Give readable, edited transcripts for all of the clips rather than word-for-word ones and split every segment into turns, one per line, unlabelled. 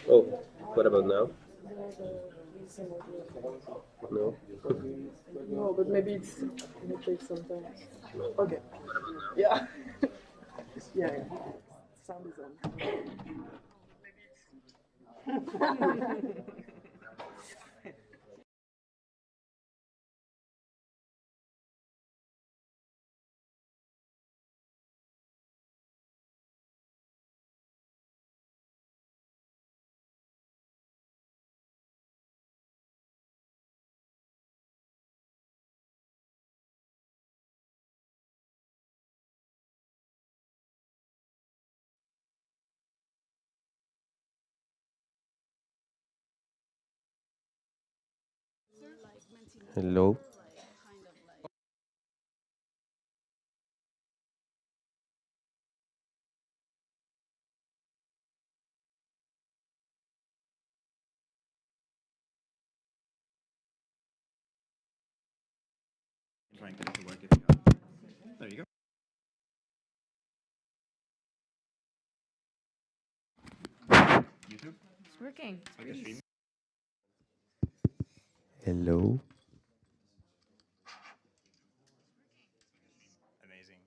Oh, what about now? No?
No, but maybe it takes some time.
No.
Okay. Yeah. Yeah, yeah. Sound is on.
Hello?
Try and get it to work if you go. There you go. YouTube.
It's working.
Like a stream.
Hello?
Amazing.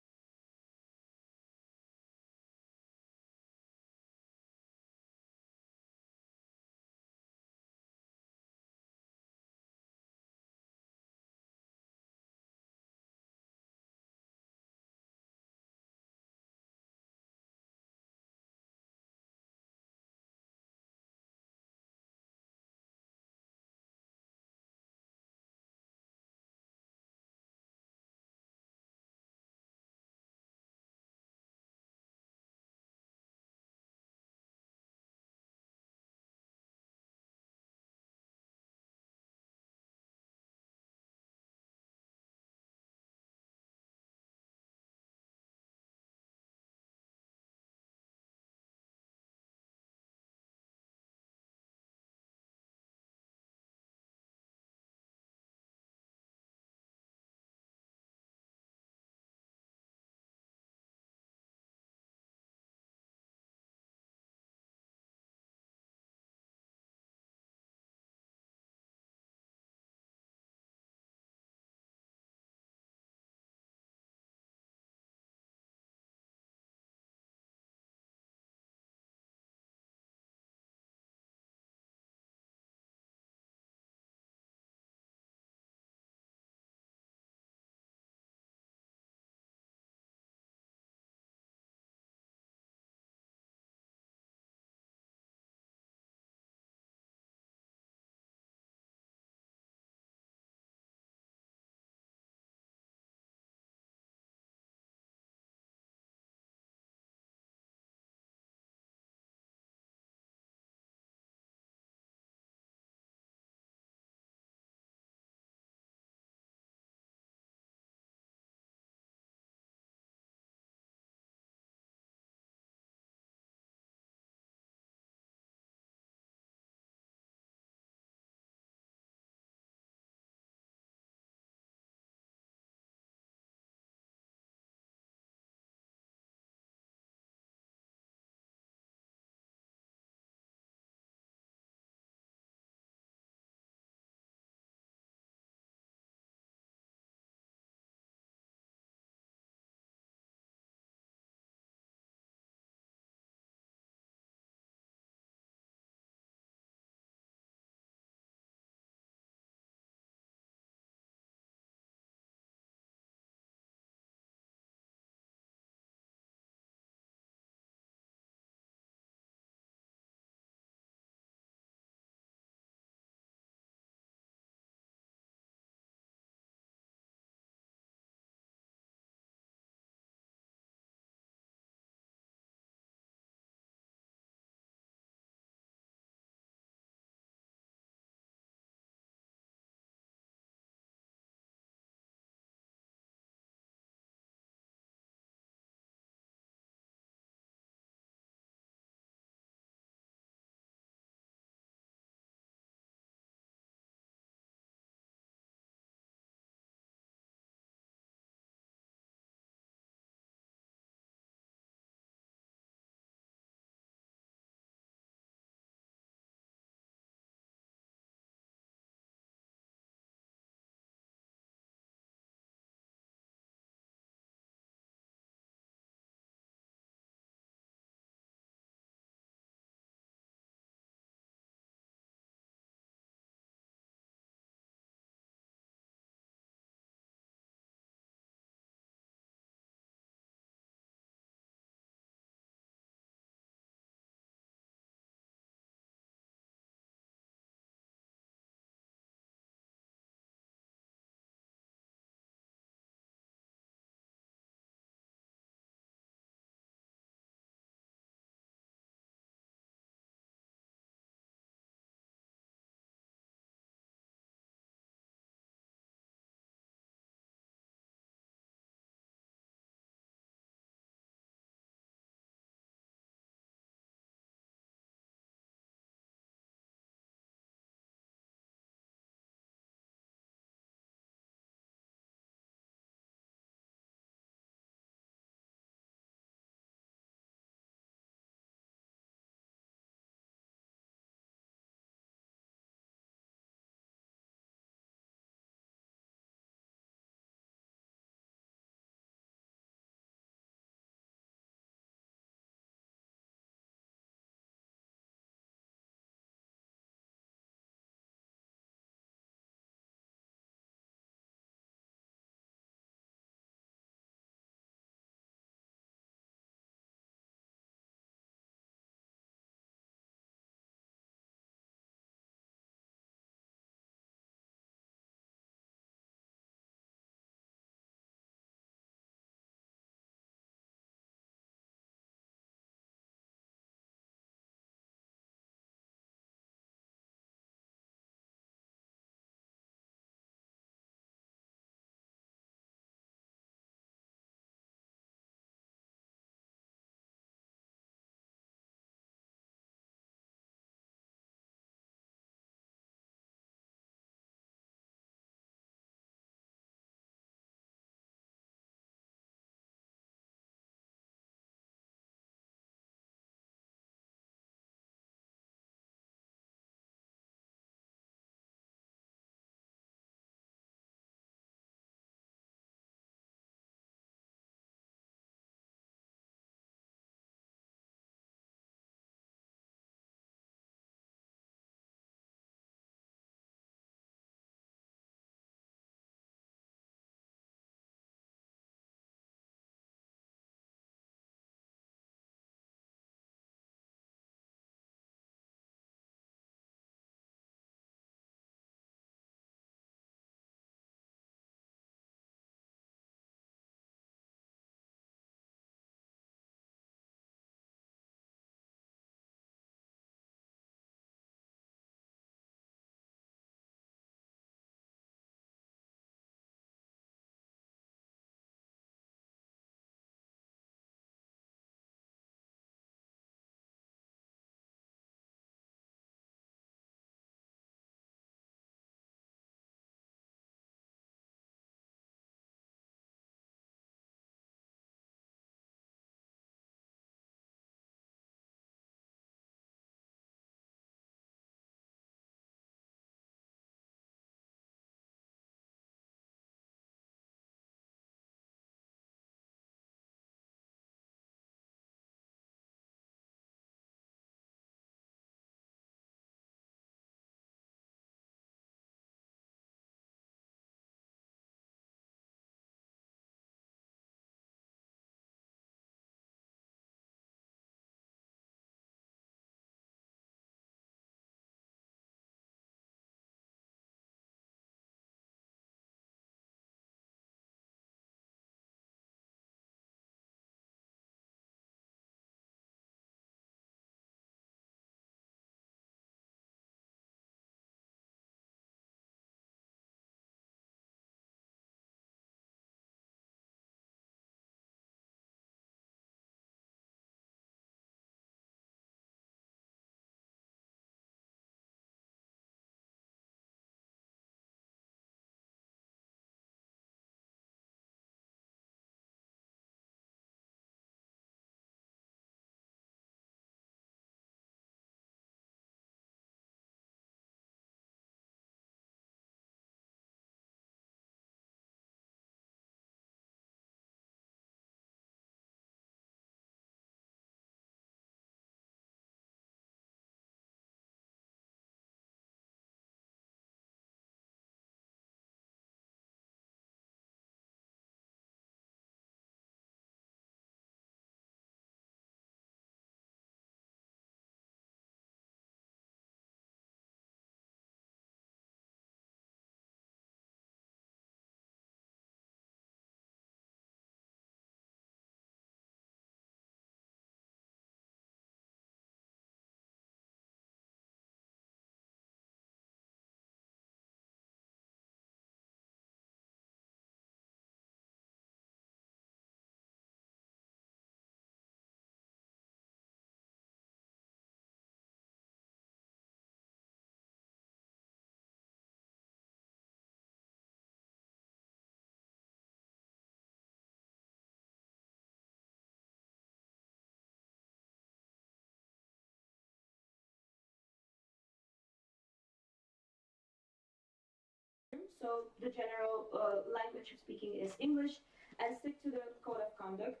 so the general language of speaking is English, and stick to the code of conduct.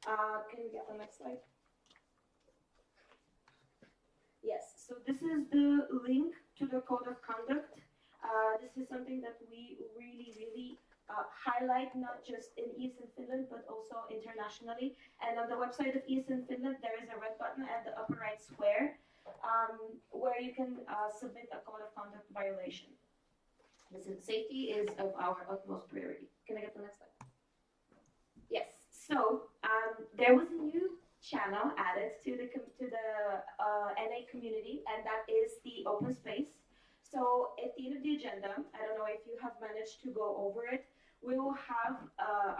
Can we get the next slide? Yes, so this is the link to the code of conduct. This is something that we really highlight, not just in ESN Finland, but also internationally. And on the website of ESN Finland, there is a red button at the upper right square where you can submit a code of conduct violation. Safety is of our utmost priority. Can I get the next slide? Yes, so there was a new channel added to the NA community, and that is the open space. So at the end of the agenda, I don't know if you have managed to go over it, we will have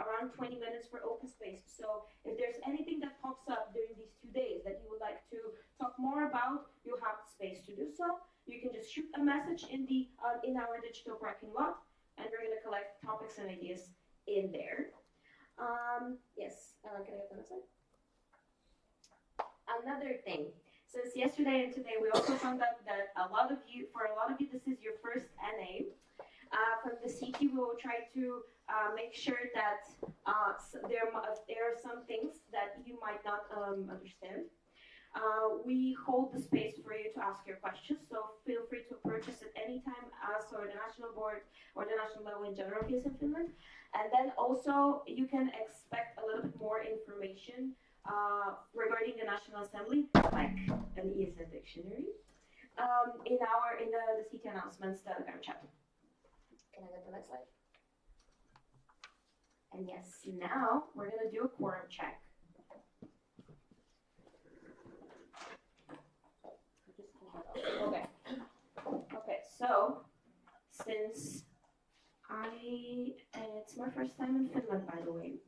around 20 minutes for open space. So if there's anything that pops up during these 2 days that you would like to talk more about, you have the space to do so. You can just shoot a message in our digital parking lot, and we're going to collect topics and ideas in there. Yes, can I get the next slide? Another thing. Since yesterday and today, we also found out that for a lot of you, this is your first NA. From the CT, we will try to make sure that there are some things that you might not understand. We hold the space for you to ask your questions, so feel free to approach us at any time, us or the national board or the national level in general case in Finland. And then also, you can expect a little bit more information regarding the National Assembly, like an ESN dictionary, in the CT announcements Telegram chat. Can I get the next slide? And yes, now we're going to do a quorum check. Okay. Okay, so since it's my first time in Finland, by the way.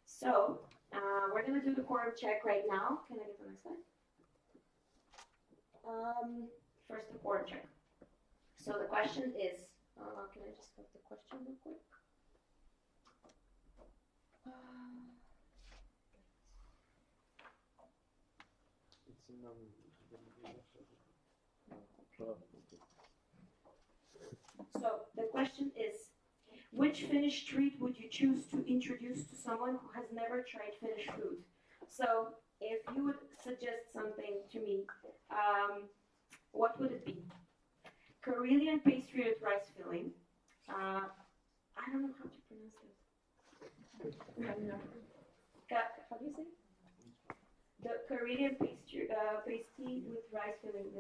So we're going to do the quorum check right now. Can I get the next slide? First, the quorum check. So the question is, can I just have the question real quick? So the question is, which Finnish treat would you choose to introduce to someone who has never tried Finnish food? So if you would suggest something to me, what would it be? Karelian pastry with rice filling. I don't know how to pronounce this. How do you say? The Karelian pastry with rice filling.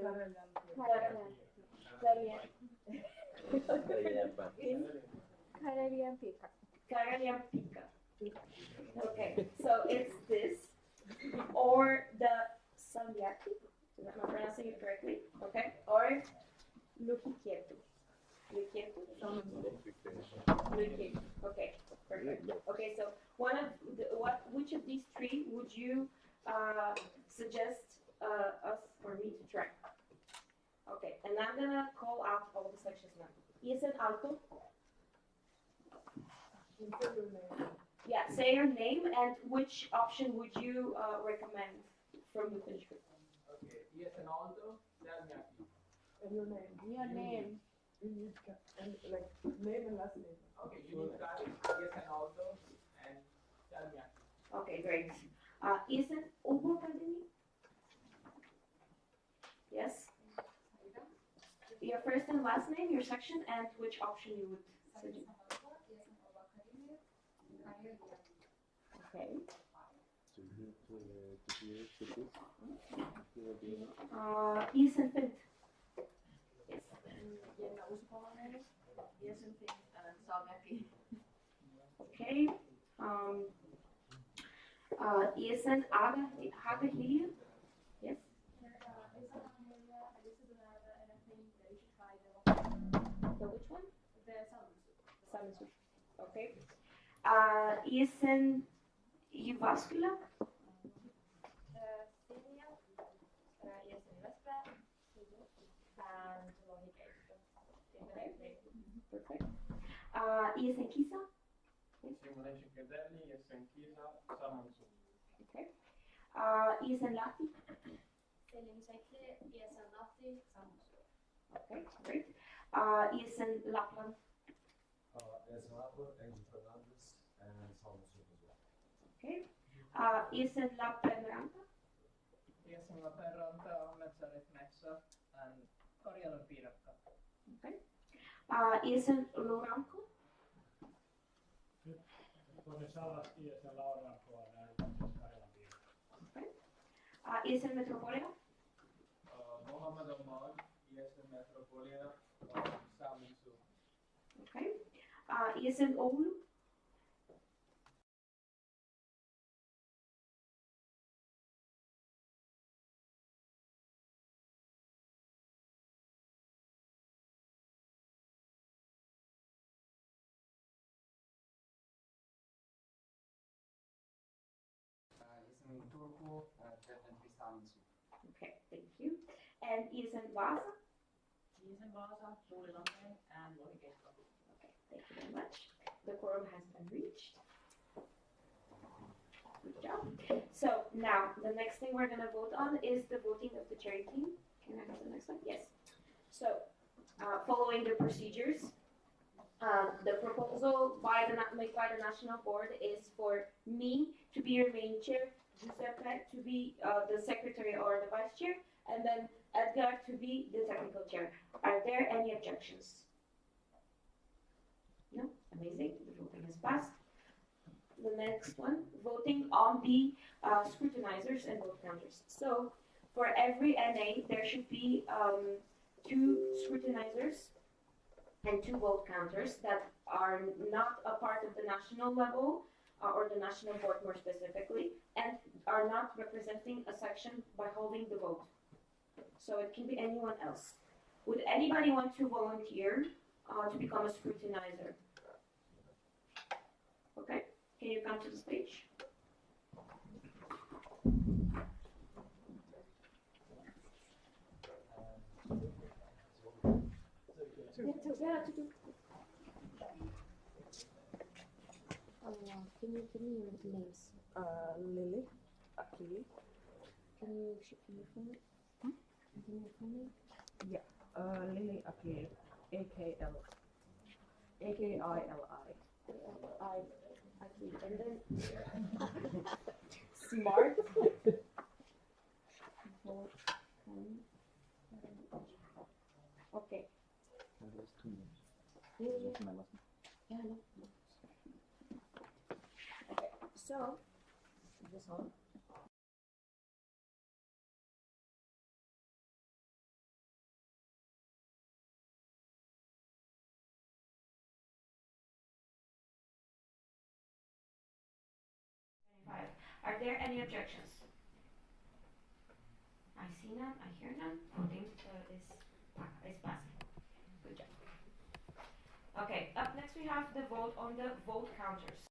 Karelian pika.
Karelian pika. Okay, so it's this, or the salmiakki. Am I pronouncing it correctly? Okay, or lukikietu. Lukikietu. Okay, perfect. Okay, so which of these three would you suggest us or me to try? Okay, and I'm gonna call out all the sections now. ESN Alto. Yeah, say your name and which option would you recommend from the Finnish food?
Okay, ESN Alto, salmiakki.
And your name. Your name. And like name and last name.
Okay, Unique Kari, ESN Alto, and salmiakki.
Okay, great. ESN Ugo Academy? Yes? Your first and last name, your section, and which option you would suggest. Okay. ESN Fint. Yes. Okay. ESN Haga Hilja? Yes. So which one? Salmon soup. Okay. ESN Jyväskylä? Perfect. ESN Kisa?
Simulation Cadelli, ESN Kisa, salmon soup.
Okay. ESN Lahti? Okay, great. ESN Lapland?
Esmaper, Angel Fernandez, and Salmo Soup as well.
Okay. Isen Lappeenranta.
Esen Lappeenranta, Metsärit Metsä, and Karjalan Piirakka.
Okay. Isen Loranko.
Toni Salas, Isen Lauranko, and Karjalan Piirakka.
Okay. Isen Metropolia.
Mohammed Ahmad, Isen Metropolia, Salmo Soup.
Okay. Isen Oulu.
Isen Turku, definitely Salmo Soup.
Okay, thank you. And Isen Vaasa.
Isen Vaasa, Tuulilanteen, and Lohikeikko.
Okay, thank you very much. The quorum has been reached. Good job. So now the next thing we're gonna vote on is the voting of the cherry team. Can I have the next one? Yes. So following the procedures, the proposal made by the national board is for me to be your main chair, Giuseppe to be the secretary or the vice chair, and then Edgar to be the technical chair. Are there any objections? No? Amazing. The voting has passed. The next one, voting on the scrutinizers and vote counters. So for every NA, there should be 2 scrutinizers and 2 vote counters that are not a part of the national level or the national board more specifically, and are not representing a section by holding the vote. So it can be anyone else. Would anybody want to volunteer to become a scrutinizer? Okay, can you come to the stage?
Can you give me your names?
Lily, Akili,
Can you phone it? Can you phone it?
Lily Akili, A-K-I-L-I.
I keep and then smart. Okay. Yeah, I know. Okay, so this one.
Are there any objections? I see none, I hear none. Voting is passing. Good job. Okay, up next we have the vote on the vote counters.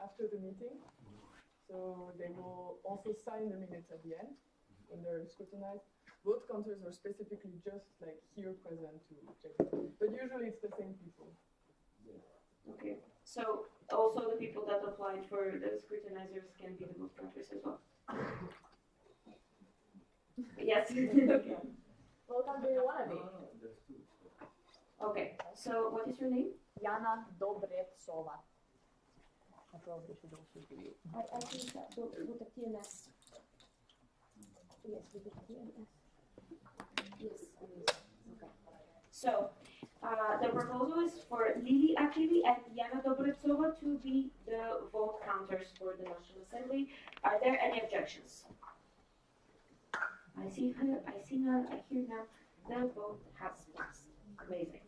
After the meeting. So they will also sign the minutes at the end when they're scrutinized. Vote counters are specifically just like here present to check it. But usually it's the same people.
Okay, so also the people that applied for the scrutinizers can be the vote counters as well. Yes. Okay.
What country do you want to be?
Okay, so what is your name?
Jana Dobretsova. I probably should also be.
I think that with the TNS. Yes, with the TNS. Yes, okay.
So, the proposal is for Lily Akili and Jana Dobretsova to be the vote counters for the National Assembly. Are there any objections? I see her, I see none, I hear none. The vote has passed. Amazing.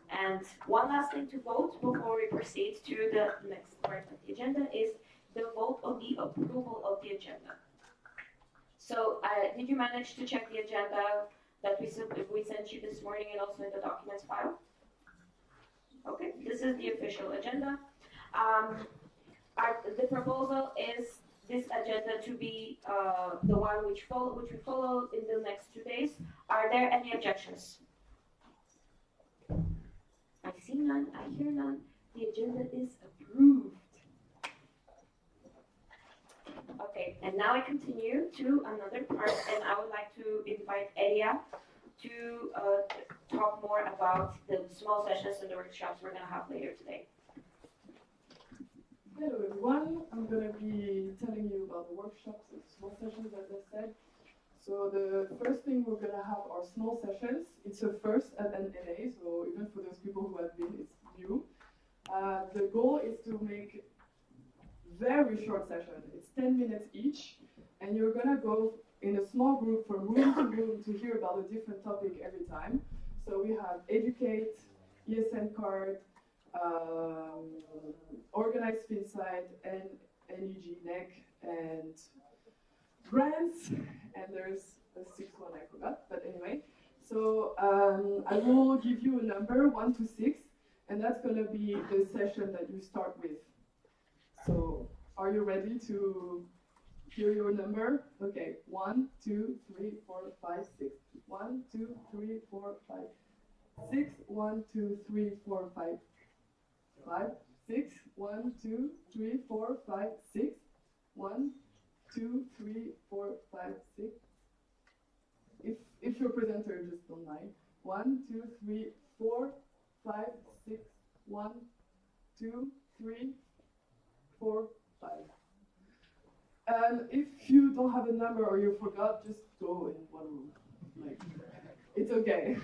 And one last thing to vote before we proceed to the next part of the agenda is the vote on the approval of the agenda. So, did you manage to check the agenda that we sent you this morning and also in the documents file. Okay, this is the official agenda. The proposal is this agenda to be the one which we follow in the next 2 days. Are there any objections? I see none, I hear none. The agenda is approved. Okay, and now I continue to another part, and I would like to invite Elia to talk more about the small sessions and the workshops we're going to have later today.
Hello everyone, I'm going to be telling you about the workshops and small sessions, as I said. So the first thing we're going to have are small sessions. It's a first at NNA, so even for those people who have been, it's new. The goal is to make very short session. It's 10 minutes each, and you're going to go in a small group from room to room to hear about a different topic every time. So we have educate, ESN card, organized FinSite, and NEG, NEC, and grants, and there's a sixth one I forgot, but anyway. So I will give you a number, 1 to 6, and that's going to be the session that you start with. So are you ready to hear your number? Okay, 1, 2, 3, 4, 5, 6. 1, 2, 3, 4, 5, 6. 1, 2, 3, 4, 5, 5, 6. 1, 2, 3, 4, 5, 6. 1, 2, 3, 4, 5, 6. If your presenter just don't mind. 1, 2, 3, 4, 5, 6. 1, 2, 3, 4, 5. If you don't have a number or you forgot, just go in one room. Like, it's okay.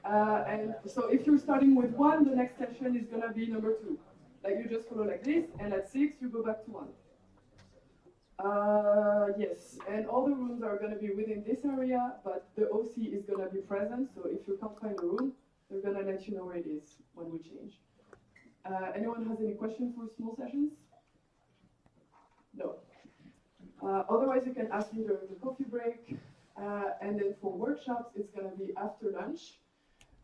And so if you're starting with 1, the next session is gonna be number 2. Like you just follow like this, and at 6 you go back to 1. Yes, and all the rooms are gonna be within this area, but the OC is gonna be present. So if you can't find a room, they're gonna let you know where it is when we change. Anyone has any questions for small sessions? No. Otherwise, you can ask me during the coffee break. And then for workshops, it's going to be after lunch.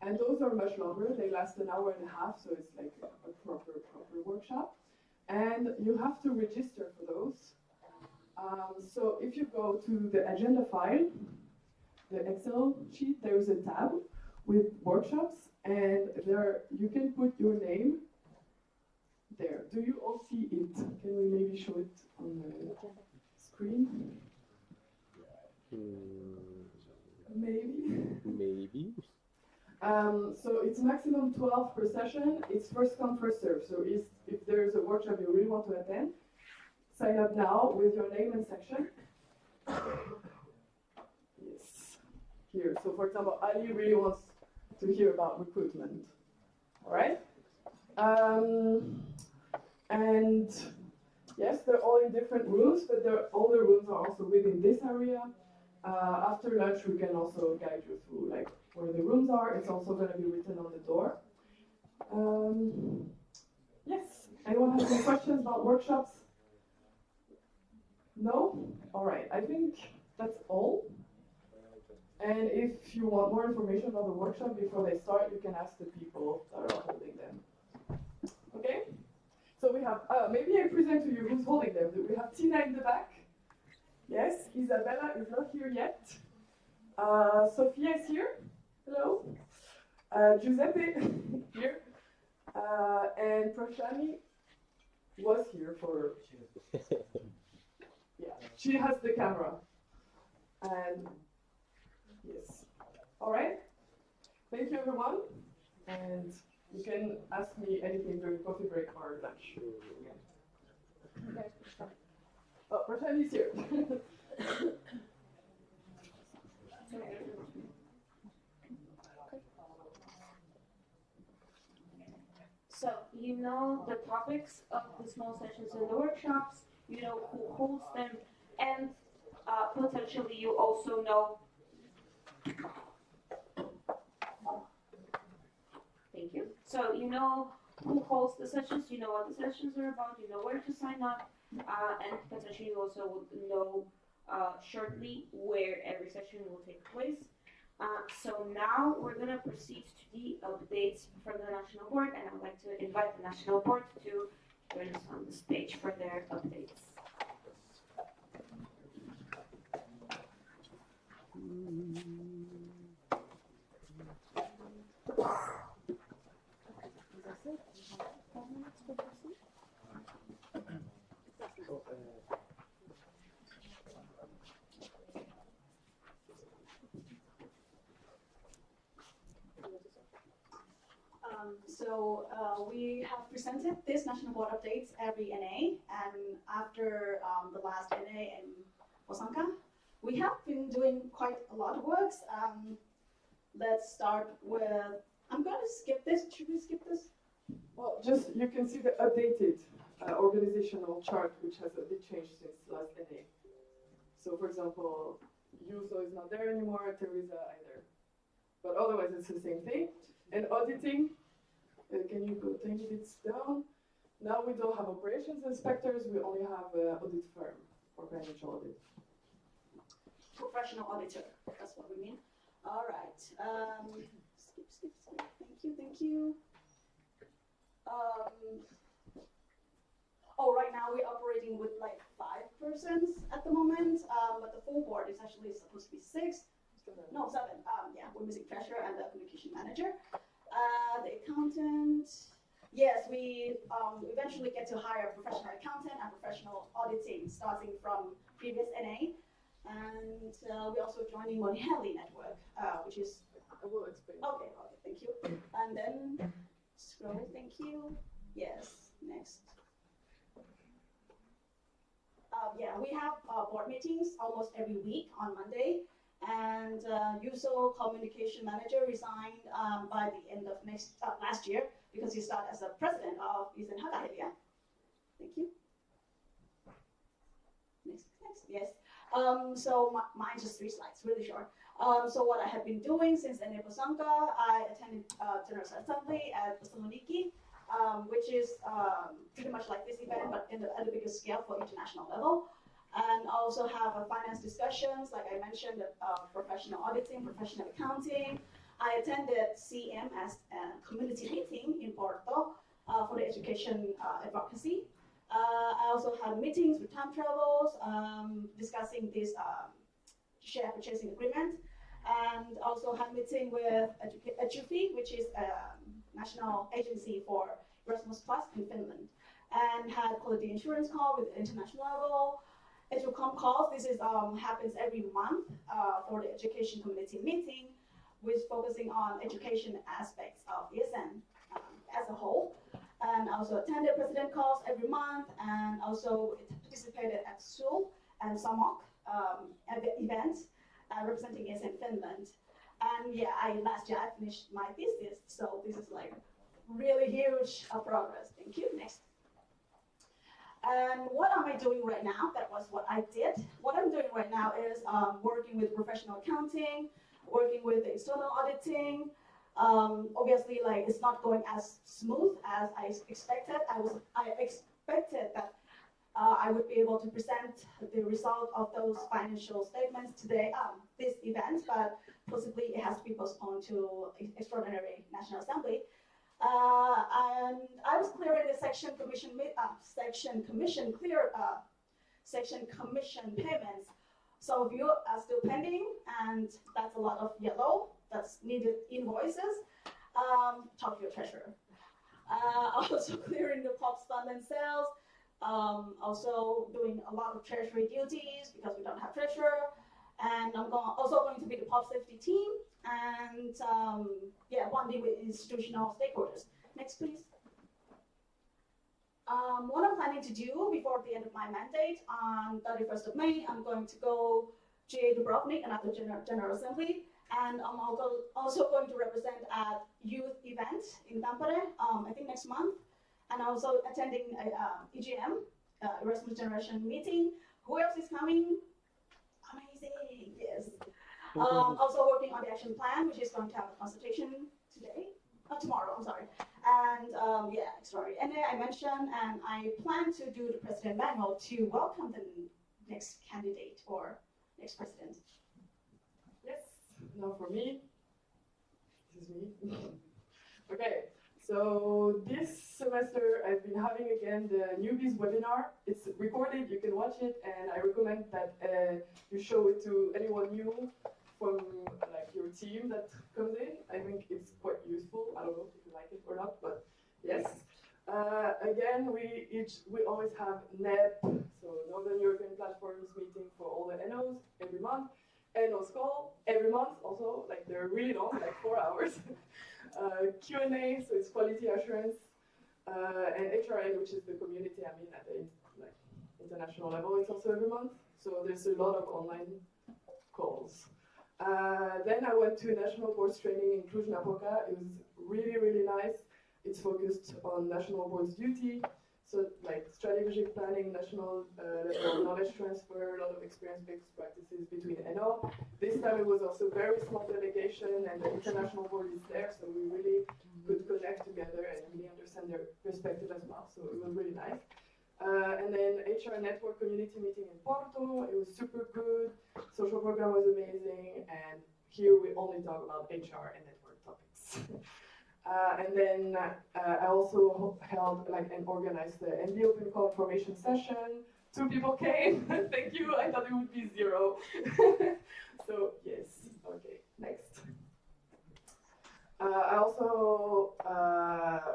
And those are much longer. They last an hour and a half, so it's like a proper workshop. And you have to register for those. So if you go to the agenda file, the Excel sheet, there is a tab with workshops. And there you can put your name there. Do you all see it? Can we maybe show it on the screen? Maybe.
Maybe.
So it's maximum 12 per session. It's first come, first serve. So if there's a workshop you really want to attend, sign up now with your name and section. Yes. Here. So for example, Ali really wants to hear about recruitment. All right? And yes, they're all in different rooms, but all the rooms are also within this area. After lunch, we can also guide you through like where the rooms are. It's also going to be written on the door. Yes. Anyone have any questions about workshops? No? All right. I think that's all. And if you want more information about the workshop before they start, you can ask the people that are holding them. Okay? So we have, maybe I present to you who's holding them. We have Tina in the back. Yes, Isabella is not here yet. Sophia is here. Hello. Giuseppe here. And Prashani was here for, yeah, she has the camera. And yes. All right. Thank you, everyone. And you can ask me anything during coffee break or lunch. Oh, Prashani is here.
So you know the topics of the small sessions and the workshops, you know who holds them, and potentially you also know. Thank you. So you know who holds the sessions, you know what the sessions are about, you know where to sign up, and potentially you also would know shortly where every session will take place. So now we're going to proceed to the updates from the National Board, and I would like to invite the National Board to join us on the stage for their updates.
We have presented this national board updates every NA, and after the last NA in Osaka, we have been doing quite a lot of works. Let's start with, I'm going to skip this. Should we skip this?
Well, just you can see the updated organizational chart, which has a bit changed since last NA. So, for example, Yuzo is not there anymore, Teresa either. But otherwise, it's the same thing. And auditing, can you go 10 bits down? Now we don't have operations inspectors, we only have an audit firm for financial audit.
Professional auditor, that's what we mean. All right. Skip. Thank you. Right now we're operating with like 5 persons at the moment, but the full board is actually supposed to be 6. No, 7. Yeah, we're missing treasurer and the communication manager. The accountant. Yes, we eventually get to hire a professional accountant and professional auditing starting from previous NA. And we're also joining Moniheli network, which is...
I will explain.
Okay, thank you. And then scroll, thank you. Yes, next. Yeah, we have board meetings almost every week on Monday. And Yuzo, communication manager, resigned by the end of last year because he started as the president of Isen Hagahelia. Thank you. Next, yes. So mine's just 3 slides, really short. So what I have been doing since Ene Bosanka, I attended General Assembly at Thessaloniki, which is pretty much like this event, but at a bigger scale for international level. And also have finance discussions, like I mentioned, professional auditing, professional accounting. I attended CMS community meeting in Porto for the education advocacy. I also had meetings with time travels, discussing this share purchasing agreement, and also had meeting with EDUFI, which is a national agency for Erasmus Plus in Finland, and had quality insurance call with international level. EduCom calls, this is happens every month for the education community meeting, which focusing on education aspects of ESN as a whole. And also attended president calls every month, and also participated at SUL and SAMOK events representing ESN Finland. And yeah, last year I finished my thesis, so this is like really huge progress. Thank you. Next. And what am I doing right now? That was what I did. What I'm doing right now is working with professional accounting, working with the external auditing. Obviously, like it's not going as smooth as I expected. I expected that I would be able to present the result of those financial statements today, this event, but possibly it has to be postponed to extraordinary National Assembly. And I was clearing the section commission payments. So if you are still pending, and that's a lot of yellow, that's needed invoices, talk to your treasurer. Also clearing the POPs fund and sales, also doing a lot of treasury duties because we don't have treasurer. And I'm also going to be the POP safety team, and yeah, bonding with institutional stakeholders. Next, please. What I'm planning to do before the end of my mandate on 31st of May, I'm going to go to Dubrovnik and at the General Assembly, and I'm also going to represent at youth event in Tampere, I think next month, and also attending a EGM, Erasmus Generation meeting. Who else is coming? Amazing, yes. Also working on the action plan, which is going to have a consultation tomorrow, I'm sorry. And yeah, sorry. And I mentioned, and I plan to do the president manual to welcome the next candidate or next president. Yes.
now for me. This is me. Okay, so this semester I've been having again the newbies webinar. It's recorded, you can watch it, and I recommend that you show it to anyone new from like your team that comes in. I think it's quite useful. I don't know if you like it or not, but yes. Again, we always have NEP, so Northern European Platforms meeting for all the NOs every month. NOs call every month also, like they're really long, like 4 hours. Q&A, so it's quality assurance, and HRN, which is the community I mean at the like, international level, it's also every month. So there's a lot of online calls. Then I went to national boards training in Cluj-Napoca. It was really, really nice. It's focused on national boards duty, so like strategic planning, national level knowledge transfer, a lot of experience-based practices between NO. This time it was also very small delegation, and the international board is there, so we really could connect together and really understand their perspective as well. So it was really nice. And then HR network community meeting in Porto. It was super good. Social program was amazing, and here we only talk about HR and network topics. And then I also held like and organized the MB Open Call information session. 2 people came. Thank you. I thought it would be 0. So yes. Okay. Next. I also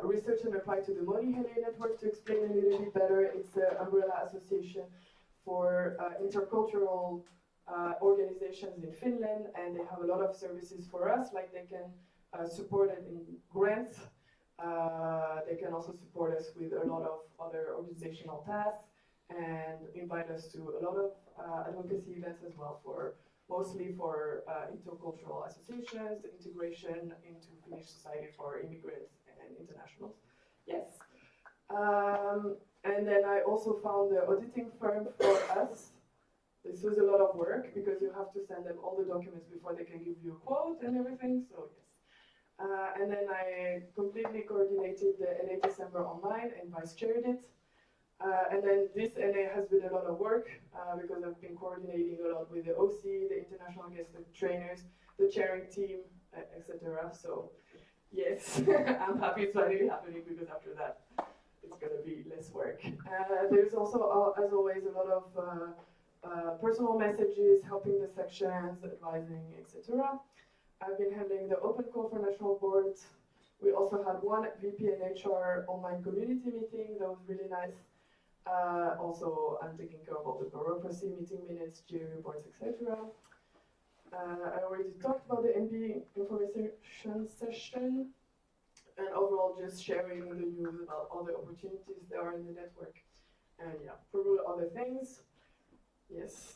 researched and applied to the Monihele network to explain a little bit better. It's the umbrella association for intercultural organizations in Finland, and they have a lot of services for us. Like they can support it in grants. They can also support us with a lot of other organizational tasks and invite us to a lot of advocacy events as well, for mostly for intercultural associations, integration into Finnish society for immigrants and internationals. Yes. And then I also found the auditing firm for us. This was a lot of work because you have to send them all the documents before they can give you a quote and everything. So yes. And then I completely coordinated the NA December online and vice-chaired it. And then this NA has been a lot of work because I've been coordinating a lot with the OC, the international guest trainers, the chairing team, etc. So yes, I'm happy it's finally happening because after that, it's going to be less work. There's also, as always, a lot of personal messages, helping the sections, advising, etc. I've been handling the open call for national boards. We also had one VP and HR online community meeting that was really nice. Also, I'm taking care of all the bureaucracy, meeting minutes, GA reports, etc. I already talked about the NB information session, and overall just sharing the news about all the opportunities there are in the network. And yeah, probably other things. Yes.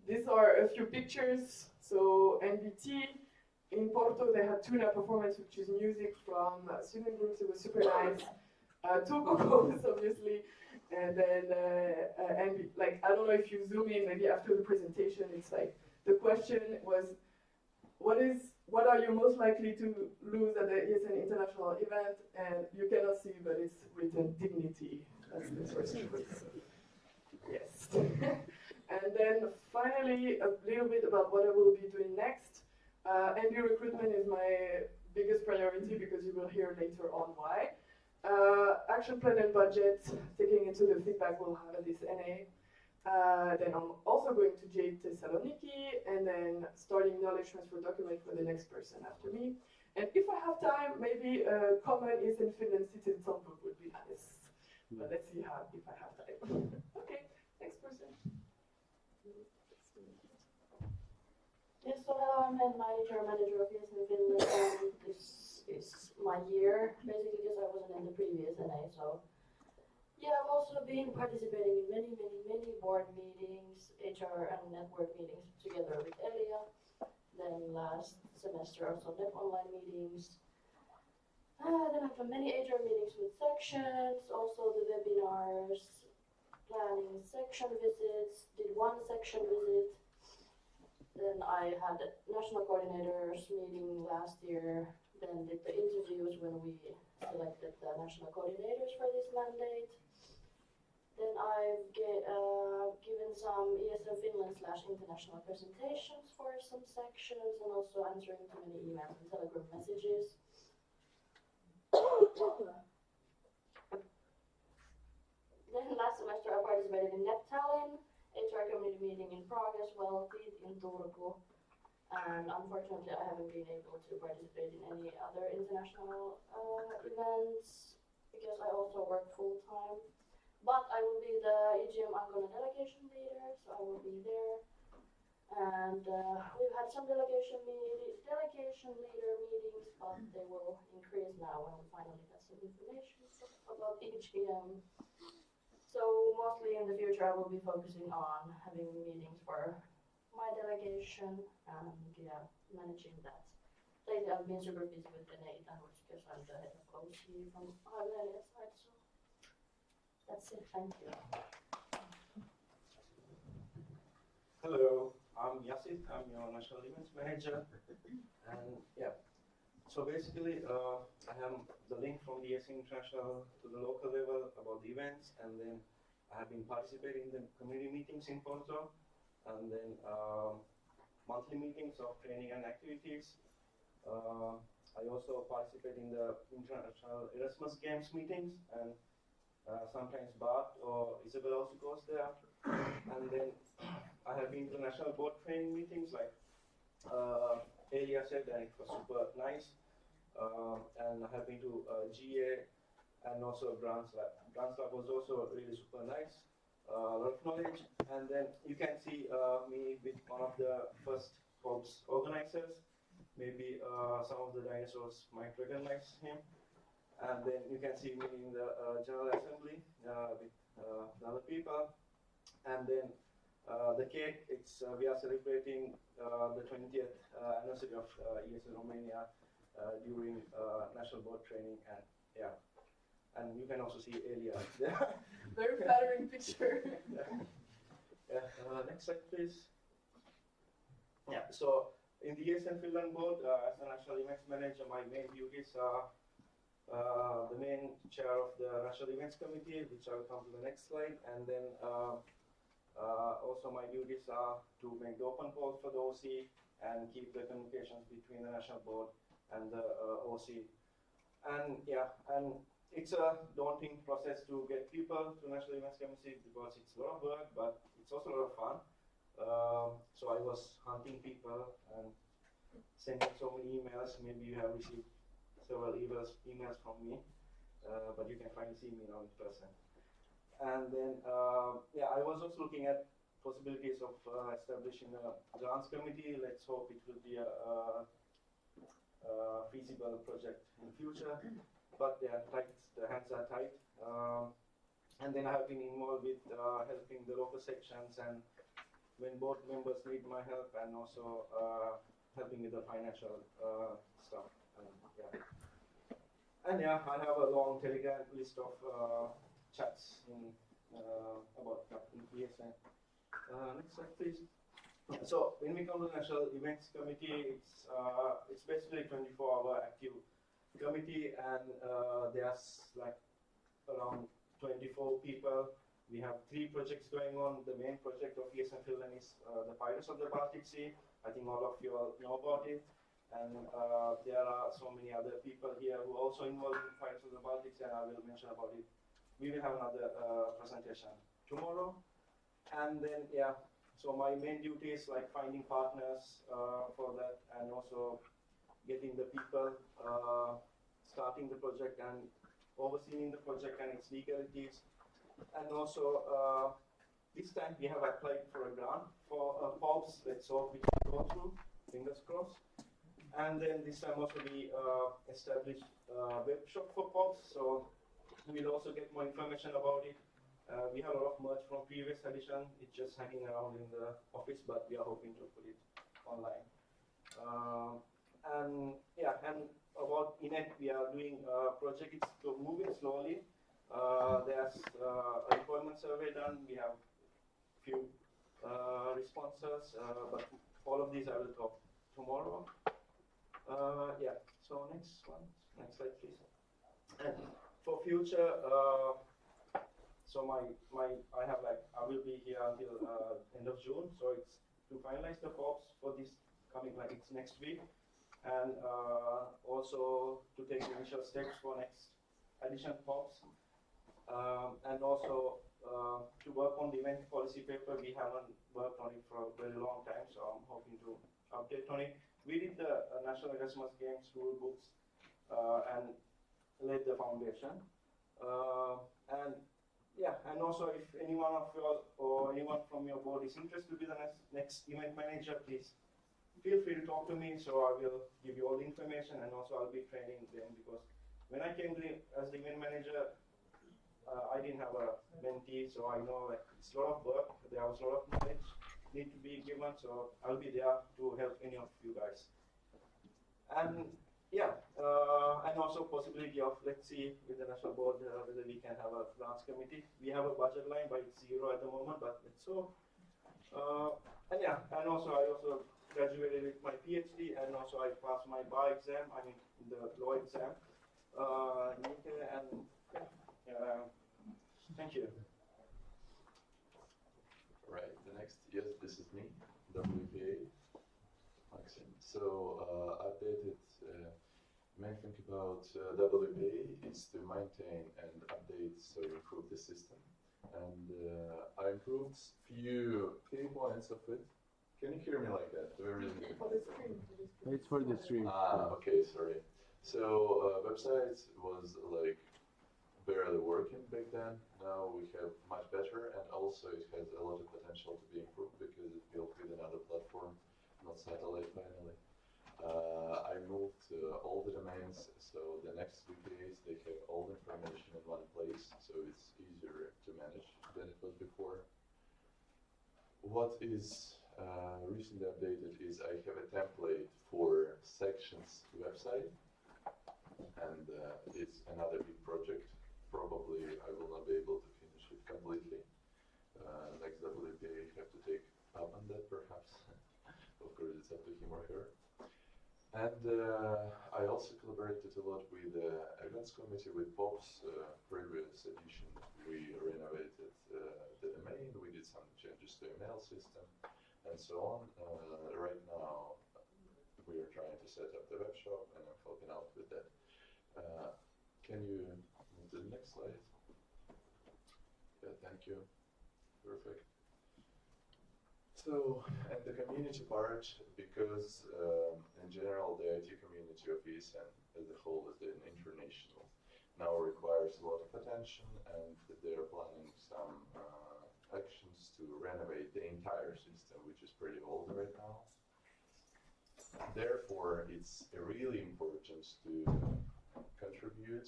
These are a few pictures. So NBT in Porto, they had Tuna performance, which is music from student groups. It was super nice. 2 cocos, obviously, and then like I don't know if you zoom in, maybe after the presentation, it's like the question was, what are you most likely to lose at the ESN international event? And you cannot see, but it's written dignity. That's the first choice. Yes. And then finally, a little bit about what I will be doing next. NB recruitment is my biggest priority because you will hear later on why. Action plan and budget, taking into the feedback we'll have at this NA. Then I'm also going to Jade Thessaloniki, and then starting knowledge transfer document for the next person after me. And if I have time, maybe a common Eastern Finland citizen songbook would be nice. But let's see how if I have time. Okay, next person.
Yes, so hello, I'm head manager of Eastern Finland, and this is my year, basically, because I wasn't in the previous NA, so. Yeah, I've also been participating in many board meetings, HR and network meetings together with Elia. Then last semester also NEP online meetings. Then I've done many HR meetings with sections, also the webinars, planning section visits, did one section visit. Then I had national coordinators meeting last year, then did the interviews when we selected the national coordinators for this mandate. Then I've given some ESM Finland / international presentations for some sections and also answering to many emails and Telegram messages. Then last semester I participated in NetTallinn, HR community meeting in Prague as well, TEED in Turku. And unfortunately I haven't been able to participate in any other international events because I also work full time. But I will be the EGM Ancona delegation leader, so I will be there. And we've had some delegation leader meetings, but they will increase now when we finally get some information about EGM. So mostly in the future I will be focusing on having meetings for my delegation and managing that. Lately I've been super busy with the data because I'm the head of OC from Ireland side, so that's it, thank you.
Hello, I'm Yasit, I'm your National Events Manager, and yeah, so basically I have the link from the ESM International to the local level about the events, and then I have been participating in the community meetings in Porto, and then monthly meetings of training and activities. I also participate in the International Erasmus Games meetings, and sometimes Bart or Isabel also goes there, and then I have been to national board training meetings like Elia said, and it was super nice. And I have been to GA and also Grants Lab. Grants Lab was also really super nice, a lot of knowledge. And then you can see me with one of the first Forbes organizers. Maybe some of the dinosaurs might recognize him. And then you can see me in the General Assembly with the other people. And then the cake, we are celebrating the 20th anniversary of ESM Romania during national board training, and yeah, and you can also see Elia there.
Very flattering picture.
Next slide, please. Yeah, so in the ESM Finland board, as a national events manager, my main duties are the main chair of the national events committee, which I will come to the next slide, and then also my duties are to make the open calls for the OC and keep the communications between the national board and the OC. And yeah, and it's a daunting process to get people to National Events Committee because it's a lot of work, but it's also a lot of fun. So I was hunting people and sending so many emails. Maybe you have received several emails from me, but you can finally see me now in person. And then, yeah, I was also looking at possibilities of establishing a grants committee. Let's hope it will be a feasible project in the future. But yeah, the hands are tight. And then I have been involved with helping the local sections and when board members need my help, and also helping with the financial stuff. And yeah, I have a long Telegram list of chats about ESM. Next slide, please. So when we come to the National Events Committee, it's basically 24-hour active committee, and there's like around 24 people. We have 3 projects going on. The main project of ESM Finland is the Pirates of the Baltic Sea. I think all of you all know about it. And there are so many other people here who are also involved in Pirates of the Baltic Sea, and I will mention about it. We will have another presentation tomorrow. And then, yeah, so my main duty is like finding partners for that, and also getting the people starting the project and overseeing the project and its legalities. And also, this time we have applied for a grant for Forbes. Let's hope we can go through, fingers crossed. And then this time also we established a web shop for Forbes, so we'll also get more information about it. We have a lot of merch from previous edition. It's just hanging around in the office, but we are hoping to put it online. And yeah, and about INET, we are doing a project. It's moving slowly. There's a employment survey done. We have few responses, but all of these I will talk tomorrow. Yeah. So next slide, please. And for future. so I have like, I will be here until end of June, so it's to finalize the POPs for this coming, like it's next week, and also to take the initial steps for next addition POPs, and also to work on the event policy paper. We haven't worked on it for a very long time, so I'm hoping to update on it. We did the National Erasmus Games rule books and laid the foundation. And yeah, and also if anyone of you or anyone from your board is interested to be the next event manager, please feel free to talk to me. So I will give you all the information, and also I'll be training them, because when I came as the event manager, I didn't have a mentee, so I know like it's a lot of work. There was a lot of knowledge need to be given, so I'll be there to help any of you guys. And yeah, and also possibility of, let's see with the national board whether we can have a grants committee. We have a budget line, but it's 0 at the moment, but let's so. And yeah, and also I also graduated with my PhD, and also I passed my bar exam, I mean the law exam in UK, and yeah, thank you.
Right, the next, yes, this is me, WPA, Maxim. So updated, main thing about WPA is to maintain and update, so improve the system. And I improved few key points of it. Can you hear me like that? Very
For the stream.
It's for the stream.
Okay, sorry. So website was like barely working back then. Now we have much better, and also it has a lot of potential to be improved because it's built with another platform, not satellite finally. I moved all the domains, so the next VPAs, they have all the information in one place, so it's easier to manage than it was before. What is recently updated is I have a template for sections website, and it's another big project. Probably I will not be able to finish it completely. Next WPA have to take up on that perhaps. Of course it's up to him or her. And I also collaborated a lot with the events committee with POP's previous edition. We renovated the domain, we did some changes to email system and so on. Right now we are trying to set up the web shop, and I'm helping out with that. Can you move to the next slide? Yeah, thank you. Perfect. So, and the community part, because in general the IT community of ESN as a whole is an international, now requires a lot of attention, and they are planning some actions to renovate the entire system, which is pretty old right now. Therefore, it's really important to contribute,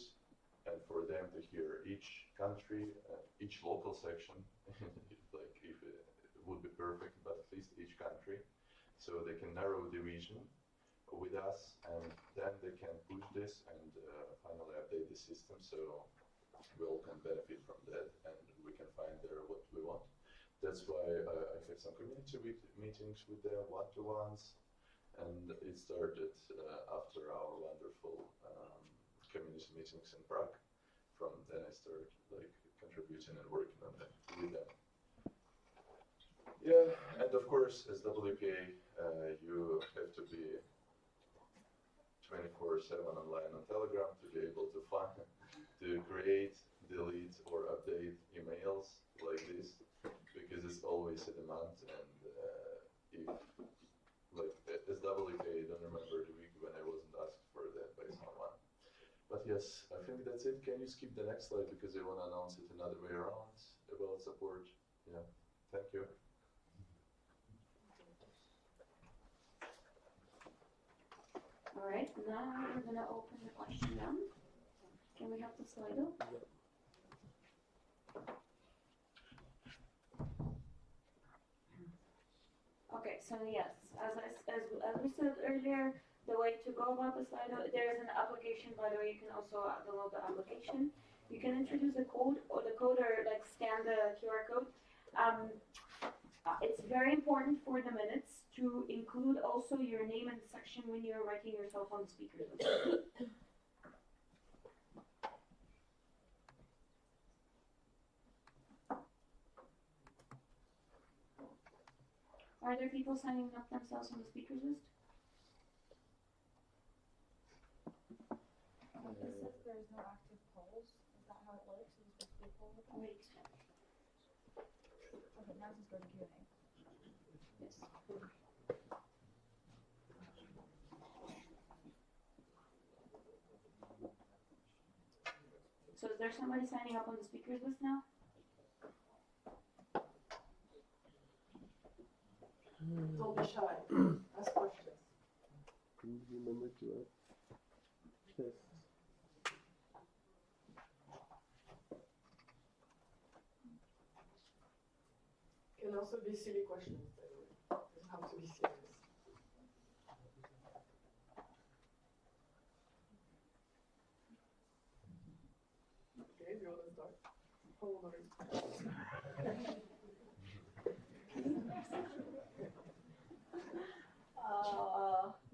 and for them to hear each country, each local section, like if it would be perfect, but at least each country, so they can narrow the region with us, and then they can push this and finally update the system, so we all can benefit from that, and we can find there what we want. That's why I have some community meetings with them, one-to-ones, and it started after our wonderful community meetings in Prague. From then I started like contributing and working on them with them. Yeah, and of course as WPA you have to be 24/7 online on Telegram to be able to find, to create, delete or update emails like this, because it's always a demand, and if like as WPA, I don't remember the week when I wasn't asked for that by someone. But yes, I think that's it. Can you skip the next slide, because I want to announce it another way around about support. Yeah, thank you.
All right, now we're gonna open the question round. Can we have the slide up? Okay, so yes, as we said earlier, the way to go about the Slido, there is an application, by the way, you can also download the application. You can introduce a code, or the coder like scan the QR code. It's very important for the minutes to include also your name and section when you're writing yourself on speaker. Are there people signing up themselves on the speakers list?
It says there's no active polls. Is that how it works? Is it just a poll?
Wait.
Okay, now just go to Q&A.
Yes. So is there somebody signing up on the speakers list now?
Don't be shy. Ask questions.
Please remember to test.
Can also be silly questions, by the way. Doesn't have to be serious. Okay, do you want to start? How old are you?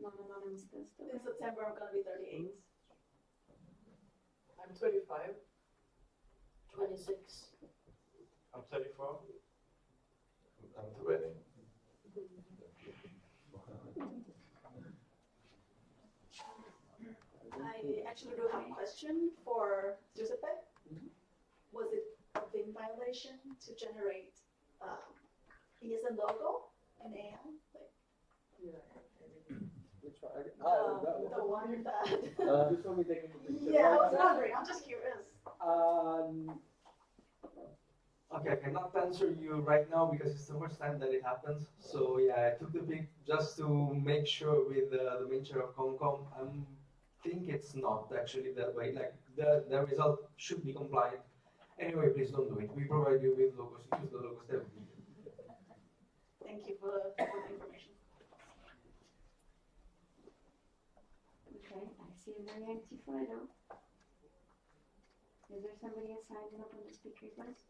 Non-anonymous test.
In September, I'm gonna be 38.
I'm 25.
26.
I'm 34.
I'm 20.
I actually do have a question for Giuseppe. Was it a VIN violation to generate ESN logo in AM? Like,
Which one?
the one that.
You told me taking a picture.
Yeah, I was wondering. I'm just curious.
Okay, I cannot answer you right now because it's the first time that it happens. So yeah, I took the pic just to make sure with the manager of Comcom. I think it's not actually that way. Like the result should be compliant. Anyway, please don't do it. We provide you with logos. Use the logos that we need.
Thank you for the information.
Okay, I see a very empty photo. Is there somebody signing up on the speakers list?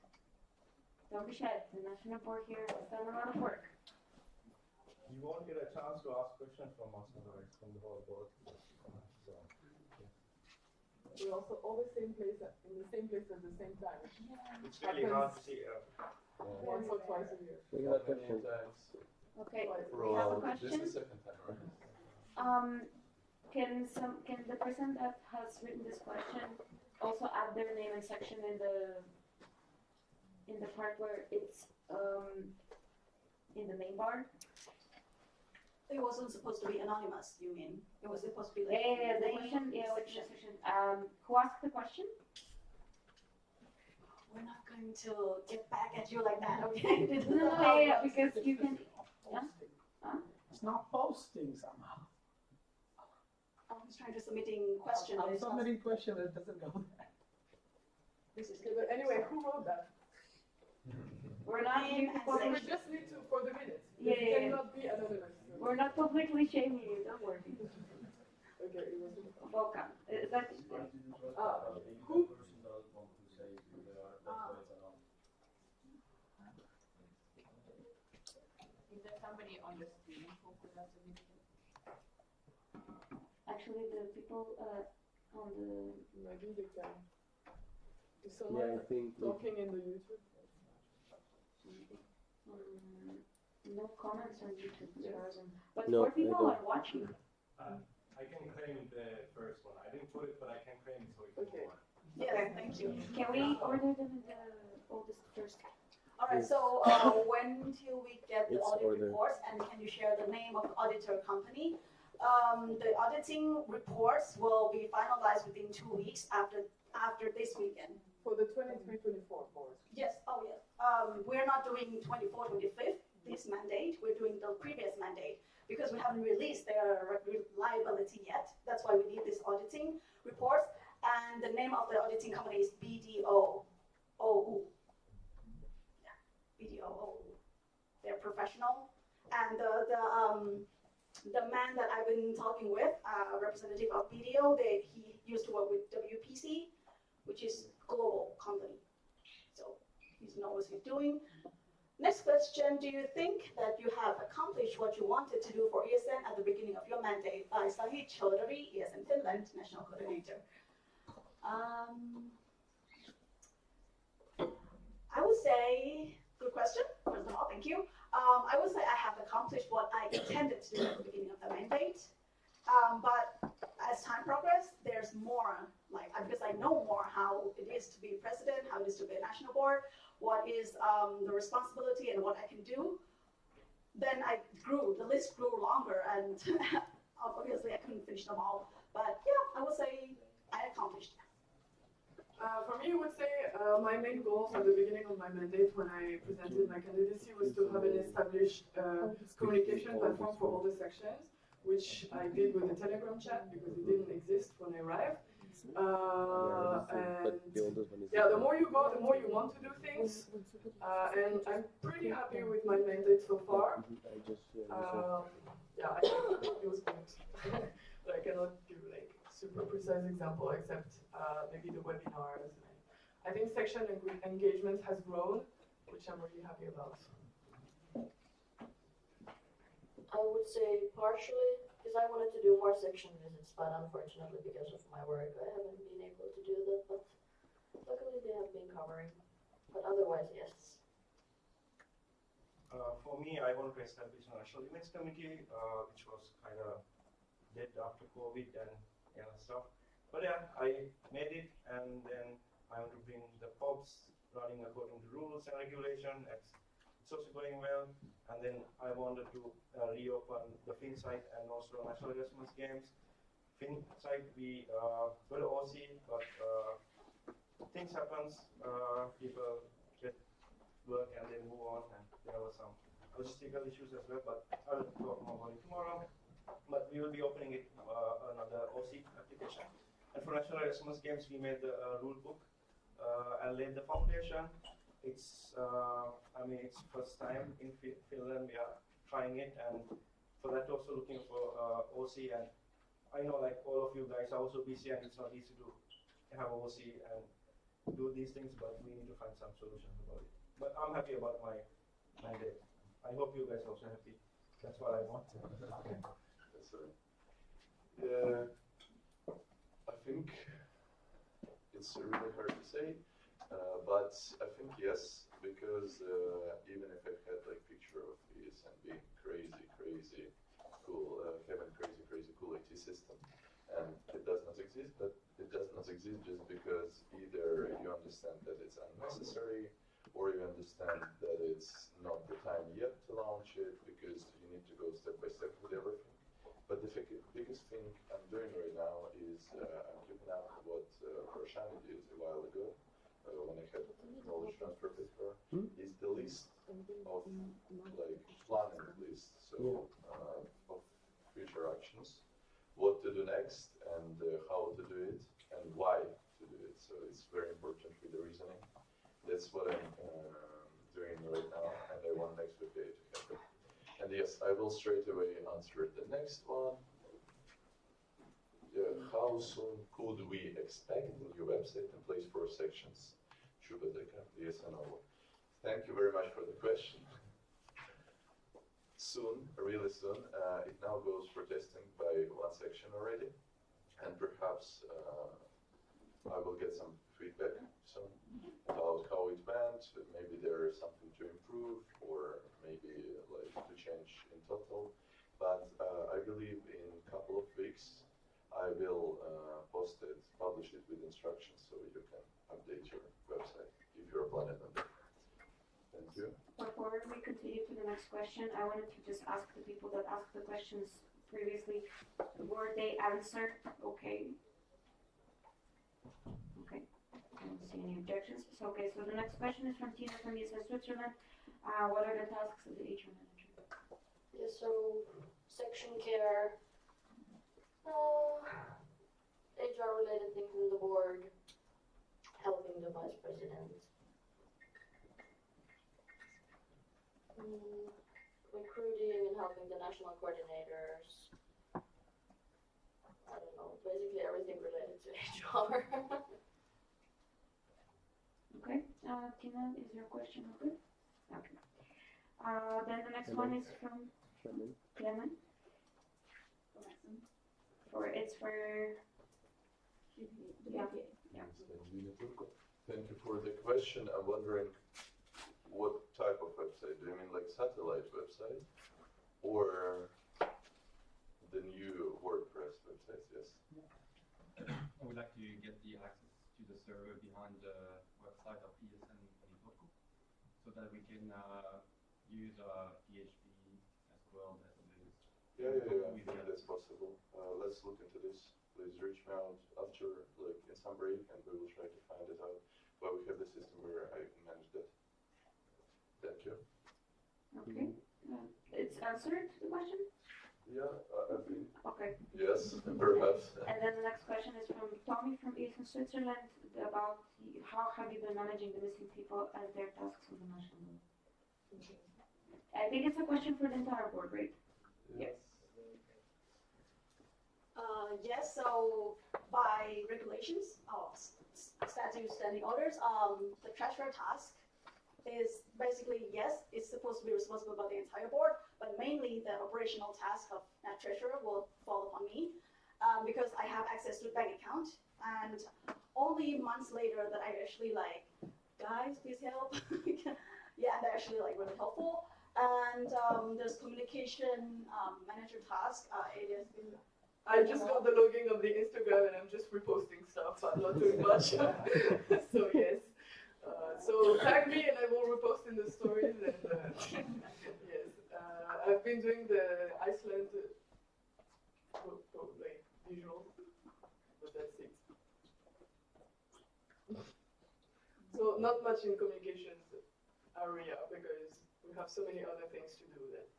Don't be shy. The national board here has done a lot of work.
You won't get a chance to ask questions from us otherwise, from the whole board. So,
We're also all the same place in the same place at the same time.
it's really hard to see.
Once or twice a year.
We got a question.
Okay, we
Roll
have a
out. This
question.
is the second time, right?
Can the person that has written this question also add their name and section in the part where it's in the main bar?
It wasn't supposed to be anonymous, you mean? It was supposed to be like.
Yeah, the
name,
question, yeah, which
section.
section? Who asked the question?
We're not going to get back at you like that, okay? This is
No,
not how it
yeah,
works.
because you can.
It's not posting somehow.
I'm just trying to submitting question.
I'm
but it's not-
submitting question that doesn't go there.
This is
Okay, but anyway, who wrote that?
We're not here to
and
We
publish.
just need to for the minutes.
Yeah,
It
yeah, yeah.
cannot be anonymous.
We're not publicly shaming you. Don't worry.
Okay, it was.
Welcome. Is that?
Who?
Is there somebody on the screen who could have submitted it?
Actually, the people on the.
Maybe they can. Is
Yeah, I
someone
think
talking in the YouTube?
No comments on YouTube, but
No,
for people
I
who
don't.
are watching.
I can claim the first one. I didn't put it, but I can claim it so we can
Okay.
go on.
Yeah, thank you.
Can we order them in the oldest first?
All right, so when till we get the
It's
audit
order.
reports, and can you share the name of the auditor company? The auditing reports will be finalized within 2 weeks after this weekend.
For the 23-24 board.
Yes, oh yes. We're not doing 24-25 this mandate. We're doing the previous mandate because we haven't released their reliability yet. That's why we need this auditing reports. And the name of the auditing company is BDO. Yeah, BDO. They're professional. And the man that I've been talking with, representative of BDO, he used to work with WPC, which is global company. So he knows what he's doing. Next question, do you think that you have accomplished what you wanted to do for ESN at the beginning of your mandate? Sahit Chaudhary, ESN Finland, National Coordinator. I would say, good question, first of all, thank you. I would say I have accomplished what I intended to do at the beginning of the mandate. But as time progresses, there's more, like, because I know more how it is to be president, how it is to be a national board, what is the responsibility and what I can do. Then the list grew longer, and obviously I couldn't finish them all. But yeah, I would say I accomplished.
For me, I would say my main goals at the beginning of my mandate when I presented my candidacy was to have an established communication platform for all the sections, which I did with the Telegram chat because it didn't exist when I arrived. And yeah, the more you go, the more you want to do things. And I'm pretty happy with my mandate so far. Yeah, I think it was good. But I cannot give like super precise example except maybe the webinars. I think section engagement has grown, which I'm really happy about.
I would say partially, because I wanted to do more section visits, but unfortunately because of my work I haven't been able to do that, but luckily they have been covering. But otherwise, yes.
For me, I wanted to establish a national events committee, which was kind of dead after COVID and stuff. But yeah, I made it, and then I want to bring the pubs running according to rules and regulation. It's also going well. And then I wanted to reopen the Finn site and also National Erasmus Games. Finn site, we got OC, but things happens. People get work and they move on, and there were some logistical issues as well, but I'll talk more about it tomorrow. But we will be opening it another OC application. And for National Erasmus Games, we made the rule book and laid the foundation. It's I mean, it's first time in Finland we are trying it, and for that also looking for OC. And I know like all of you guys are also busy, and it's not easy to have OC and do these things, but we need to find some solutions about it. But I'm happy about my mandate. I hope you guys are also happy. That's what I want.
That's right. Yeah, I think it's really hard to say, but I think yes, because even if I had like picture of this and being crazy cool, having crazy cool IT system, and it does not exist, but it does not exist just because either you understand that it's unnecessary, or you understand that it's not the time yet to launch it because you need to go step by step with everything. But the biggest thing I'm doing right now is I'm keeping up what Roshani did a while ago when I had knowledge transfer with her. Is the list of like planning list, so of future actions, what to do next, and how to do it, and why to do it. So it's very important with the reasoning. That's what I'm doing right now, and I want next week to happen. And yes, I will straight away answer the next one. How soon could we expect the new website in place for sections? Yes or no? Thank you very much for the question. Soon, really soon. It now goes for testing by one section already, and perhaps I will get some feedback soon about how it went. Maybe there is something to improve, or maybe like to change in total. But I believe in a couple of weeks I will publish it with instructions, so you can update your website if you're planning on that. Thank you.
Before we continue to the next question, I wanted to just ask the people that asked the questions previously, were they answered? Okay. Okay. I don't see any objections. So, okay, so the next question is from Tina from ESA Switzerland. What are the tasks of the HR manager?
Yeah, so section care, HR related things in the board, helping the vice president, recruiting and helping the national coordinators. I don't know, basically everything related to HR.
Okay, Tina, is your question okay? Okay. Then the next one is from Clement. It's for
Thank you for the question. I'm wondering what type of website? Do you mean like satellite website? Or the new WordPress website? Yes.
I would like to get the access to the server behind the website of ESN Univoco so that we can use PHP as well as
Yeah, I think that's possible. Let's look into this. Please reach me out after, like, in some break, and we will try to find it out. But we have the system where I can manage that. Thank you.
Okay. It's answered the question?
Yeah, I think.
Okay.
Yes, perhaps.
And then the next question is from Tommy from ESN Switzerland about how have you been managing the missing people and their tasks on the national board? I think it's a question for the entire board, right?
Yes.
Yes, so by regulations, statutes, standing orders, the treasurer task is basically, yes, it's supposed to be responsible by the entire board, but mainly the operational task of that treasurer will fall upon me because I have access to the bank account, and only months later that I actually like, guys, please help. Yeah, and they're actually like really helpful. And there's communication manager task. It has been.
I just got the login of the Instagram and I'm just reposting stuff. I'm not doing much. So yes. So tag me and I will repost in the stories. And yes, I've been doing the Iceland like visual, but that's it. So not much in communications area because we have so many other things to do that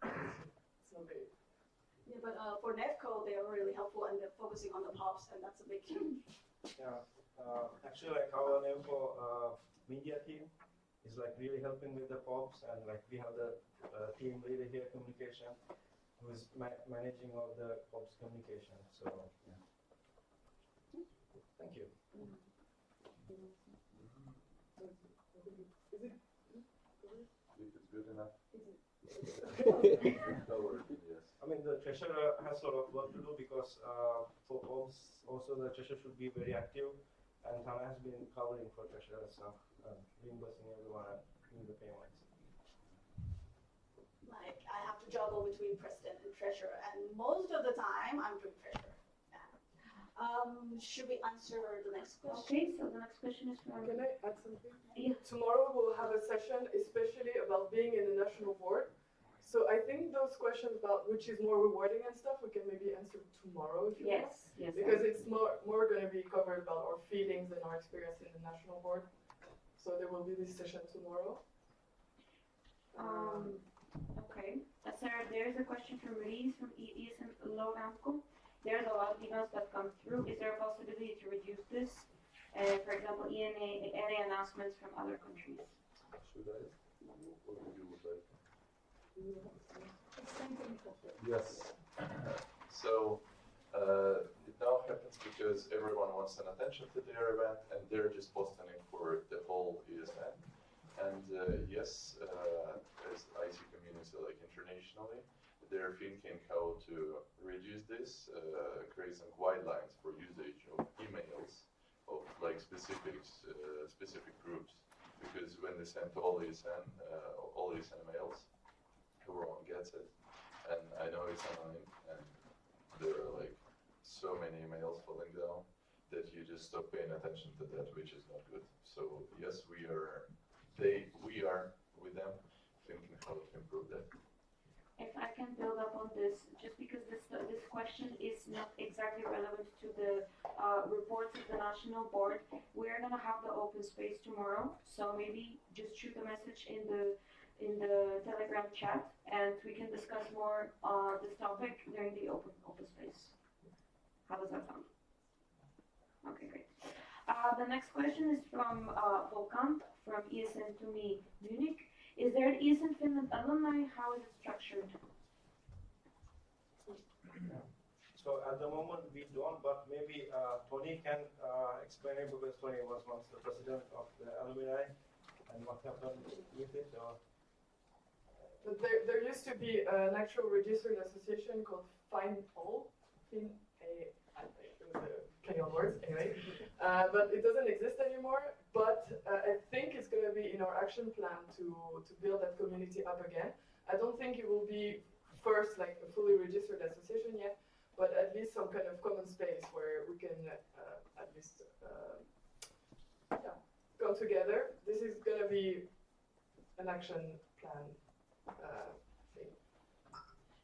it's not big.
Yeah, but for Netco, they are really helpful and they're focusing on the POPs, and that's a big change.
Yeah, actually, like our Netco media team is like really helping with the POPs, and like we have the team leader here, communication, who is managing all the POPs communication. So yeah. Thank you.
If it's good enough. Yes.
I mean, the treasurer has a lot of work to do because for POPs, also the treasurer should be very active, and Tana has been covering for treasurer stuff, reimbursing everyone and doing the payments.
Like, I have to juggle between president and treasurer, and most of the time, I'm doing treasurer. Should we answer the next question?
Okay, so the next question is from...
Can I add something?
Yeah.
Tomorrow we'll have a session especially about being in the national board. So I think those questions about which is more rewarding and stuff, we can maybe answer tomorrow if you want.
Yes.
Because it's more going to be covered about our feelings and our experience in the national board. So there will be this session tomorrow.
Okay. Sarah, there is a question from Reese from ESN Loramco. There's a lot of emails that come through. Is there a possibility to reduce this? For example, any announcements from other countries?
Should I? What would you like? Yes. So it now happens because everyone wants an attention to their event, and they're just posting it for the whole ESN. And yes, as IT community, like internationally, they're thinking how to reduce this, create some guidelines for usage of emails of like specific groups, because when they send to all ESN mails, everyone gets it, and I know it's annoying, and there are like so many emails falling down that you just stop paying attention to that, which is not good. So yes, we are with them thinking how to improve that.
If I can build up on this, just because this question is not exactly relevant to the reports of the national board, we're gonna have the open space tomorrow. So maybe just shoot a message in the Telegram chat, and we can discuss more this topic during the open space. How does that sound? Okay, great. The next question is from Volkan from ESN to me Munich. Is there an ESN Finland alumni? How is it structured?
So at the moment we don't, but maybe Tony can explain it, because Tony was once the president of the alumni, and what happened with it.
But there used to be an actual registered association called FINAL. It was a play on words anyway. But it doesn't exist anymore. But I think it's going to be in our actual action plan to build that community up again. I don't think it will be first like a fully registered association yet, but at least some kind of common space where we can at least come together. This is gonna be an action plan thing.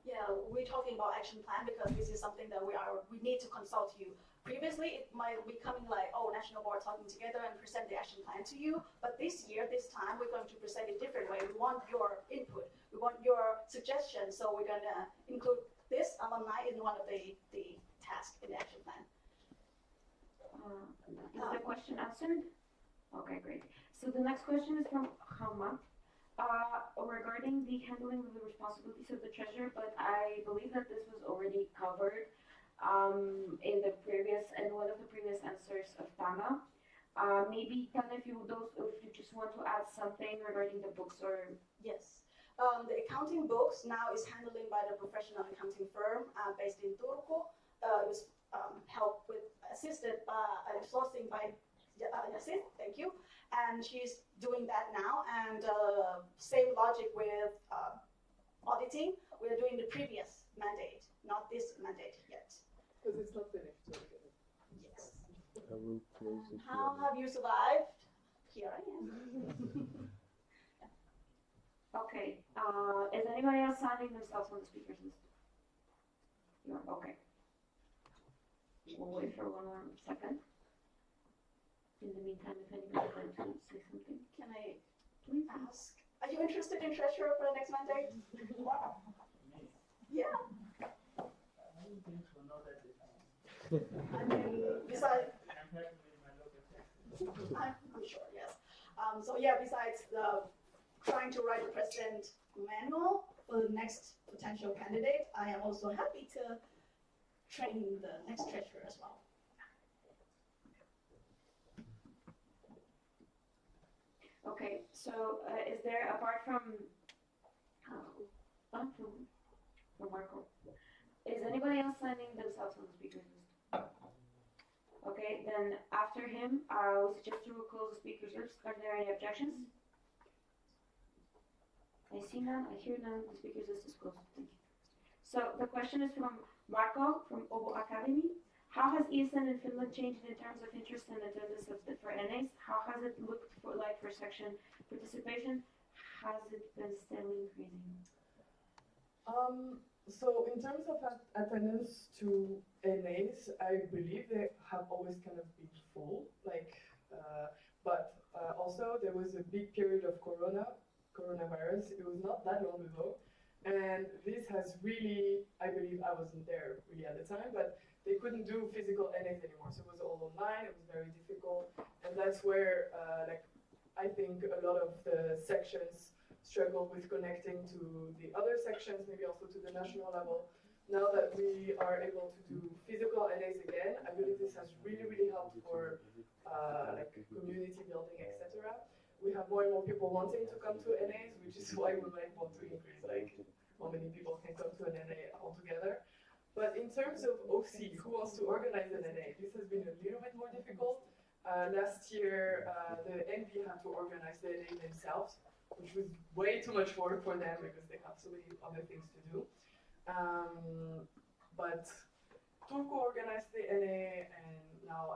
Yeah, we're talking about action plan because this is something that we need to consult you. Previously, it might be coming like, oh, national board talking together and present the action plan to you. But this year, this time, we're going to present it a different way. We want your input. We want your suggestions. So we're gonna include this alumni in one of the tasks in the action plan.
Is the question answered? Okay, great. So the next question is from Hama. Regarding the handling of the responsibilities of the treasurer, but I believe that this was already covered in one of the previous answers of Tana. Maybe Tana, if you just want to add something regarding the books or
yes. The accounting books now is handled by the professional accounting firm based in Turku. It was assisted by sourcing by Yasin, thank you. And she's doing that now. And same logic with auditing. We're doing the previous mandate, not this mandate yet.
Because it's not finished. So
yes.
I will close it.
How have you survived? Here I am.
Okay. Is anybody else signing themselves on the speakers list? You are? Okay. We'll wait for 1 more second. In the meantime, if anybody's going to say something.
Can I
please
ask? Are you interested in treasurer for the next mandate? Wow. Yeah.
I don't think so, not at this time.
I mean, besides,
I'm happy with my local tax.
I'm sure, yes. So yeah, besides trying to write the president manual for the next potential candidate, I am also happy to train the next treasurer as well.
Okay, so is there, apart from Marco, is anybody else signing themselves on the speakers list? Okay, then after him, I will suggest to close the speakers list. Are there any objections? I see none, I hear none, the speakers list is closed. Thank you. So the question is from Marco from Obo Academy. How has ESN in Finland changed in terms of interest and attendance for NAs? How has it looked for section participation? Has it been steadily increasing?
So in terms of attendance to NAs, I believe they have always kind of been full. But also there was a big period of coronavirus. It was not that long ago, and this has really, I believe, I wasn't there really at the time, but they couldn't do physical NAs anymore, so it was all online. It was very difficult, and that's where I think a lot of the sections struggled with connecting to the other sections, maybe also to the national level. Now that we are able to do physical NAs again, I believe this has really helped for community building, etc. We have more and more people wanting to come to NAs, which is why we might want to increase how many people can come to an NA altogether. But in terms of OC, who wants to organize an NA, this has been a little bit more difficult. Last year, the NP had to organize the NA themselves, which was way too much work for them because they have so many other things to do. But Turku organized the NA, and now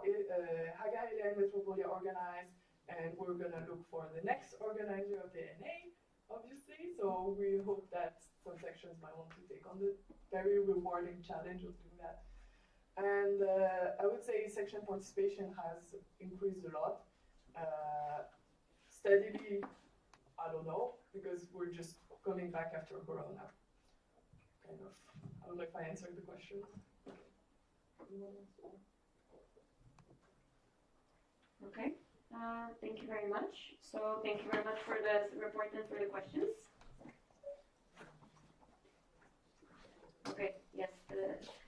Hagaile and Metropolia organized, and we're gonna look for the next organizer of the NA, obviously. So we hope that some sections might want to take on the very rewarding challenge of doing that. And I would say section participation has increased a lot. Steadily, I don't know, because we're just coming back after Corona. Kind of. I don't know if I answered the question.
Okay, thank you very much. So thank you very much for the report and for the questions. Okay, yes.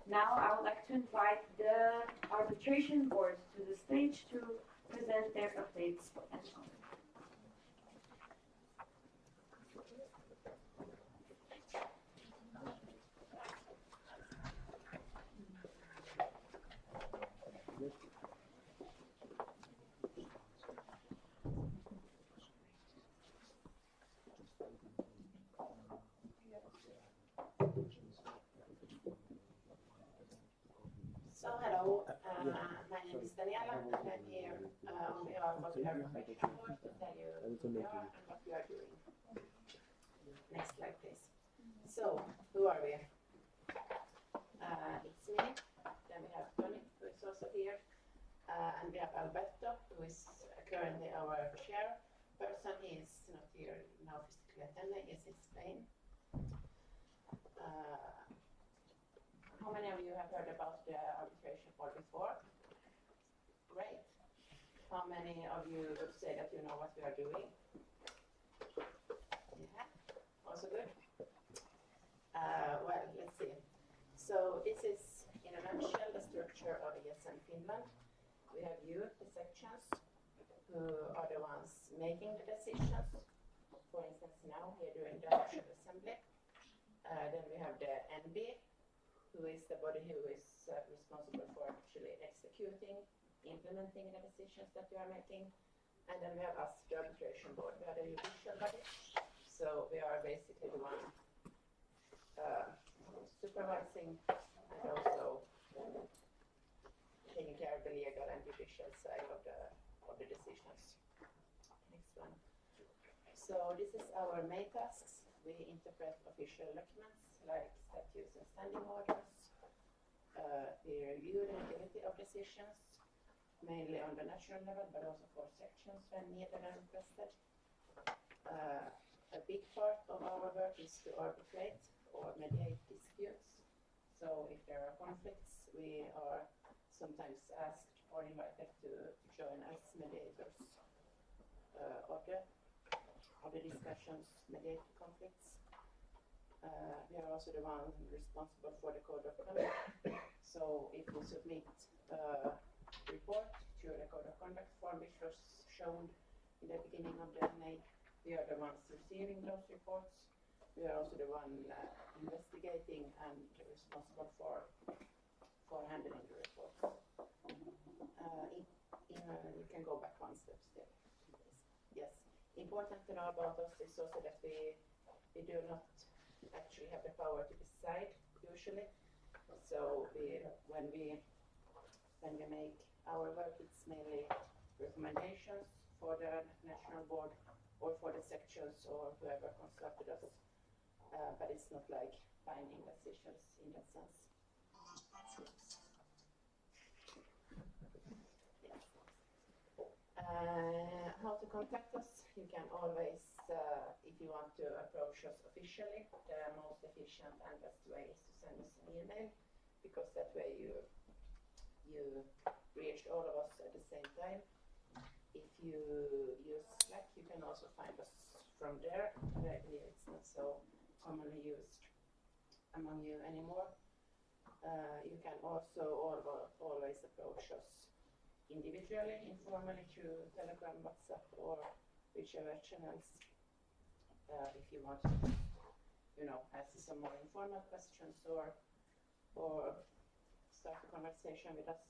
Now I would like to invite the arbitration board to the stage to present their updates and comments.
So hello, my name is Daniela and I'm here on behalf of the Arbitration Board to tell you who we are and what we are doing. Next slide please. So, who are we? It's me, then we have Tony, who is also here, and we have Alberto, who is currently our chairperson. He is not here now physically attending, he is in Spain. How many of you have heard about the arbitration board before? Great. How many of you would say that you know what we are doing? Yeah, also good. Well, let's see. So this is, in a nutshell, the structure of ESN Finland. We have you, the sections, who are the ones making the decisions. For instance, now we are doing the National Assembly. Then we have the NB, who is the body who is responsible for actually executing, implementing the decisions that you are making. And then we have us, the arbitration board. We are the judicial body. So we are basically the one supervising and also taking care of the legal and judicial side of the decisions. Next one. So this is our main tasks. We interpret official documents like statutes and standing orders. We review the utility of decisions, mainly on the national level, but also for sections when needed and requested. A big part of our work is to arbitrate or mediate disputes. So if there are conflicts, we are sometimes asked or invited to join as mediators of the discussions, mediate conflicts. We are also the one responsible for the code of conduct. So if we submit a report to the code of conduct form, which was shown in the beginning of the NA, we are the ones receiving those reports. We are also the one investigating and responsible for handling the reports. You can go back one step still. Yes. Important to know about us is also that we do not actually have the power to decide usually. So when we make our work, it's mainly recommendations for the national board or for the sections or whoever consulted us. But it's not like binding decisions in that sense. How to contact us? You can always, if you want to approach us officially, the most efficient and best way is to send us an email, because that way you reach all of us at the same time. If you use Slack, you can also find us from there. I believe it's not so commonly used among you anymore. You can also always approach us individually, informally through Telegram, WhatsApp, or whichever channels. If you want to, ask some more informal questions or start a conversation with us.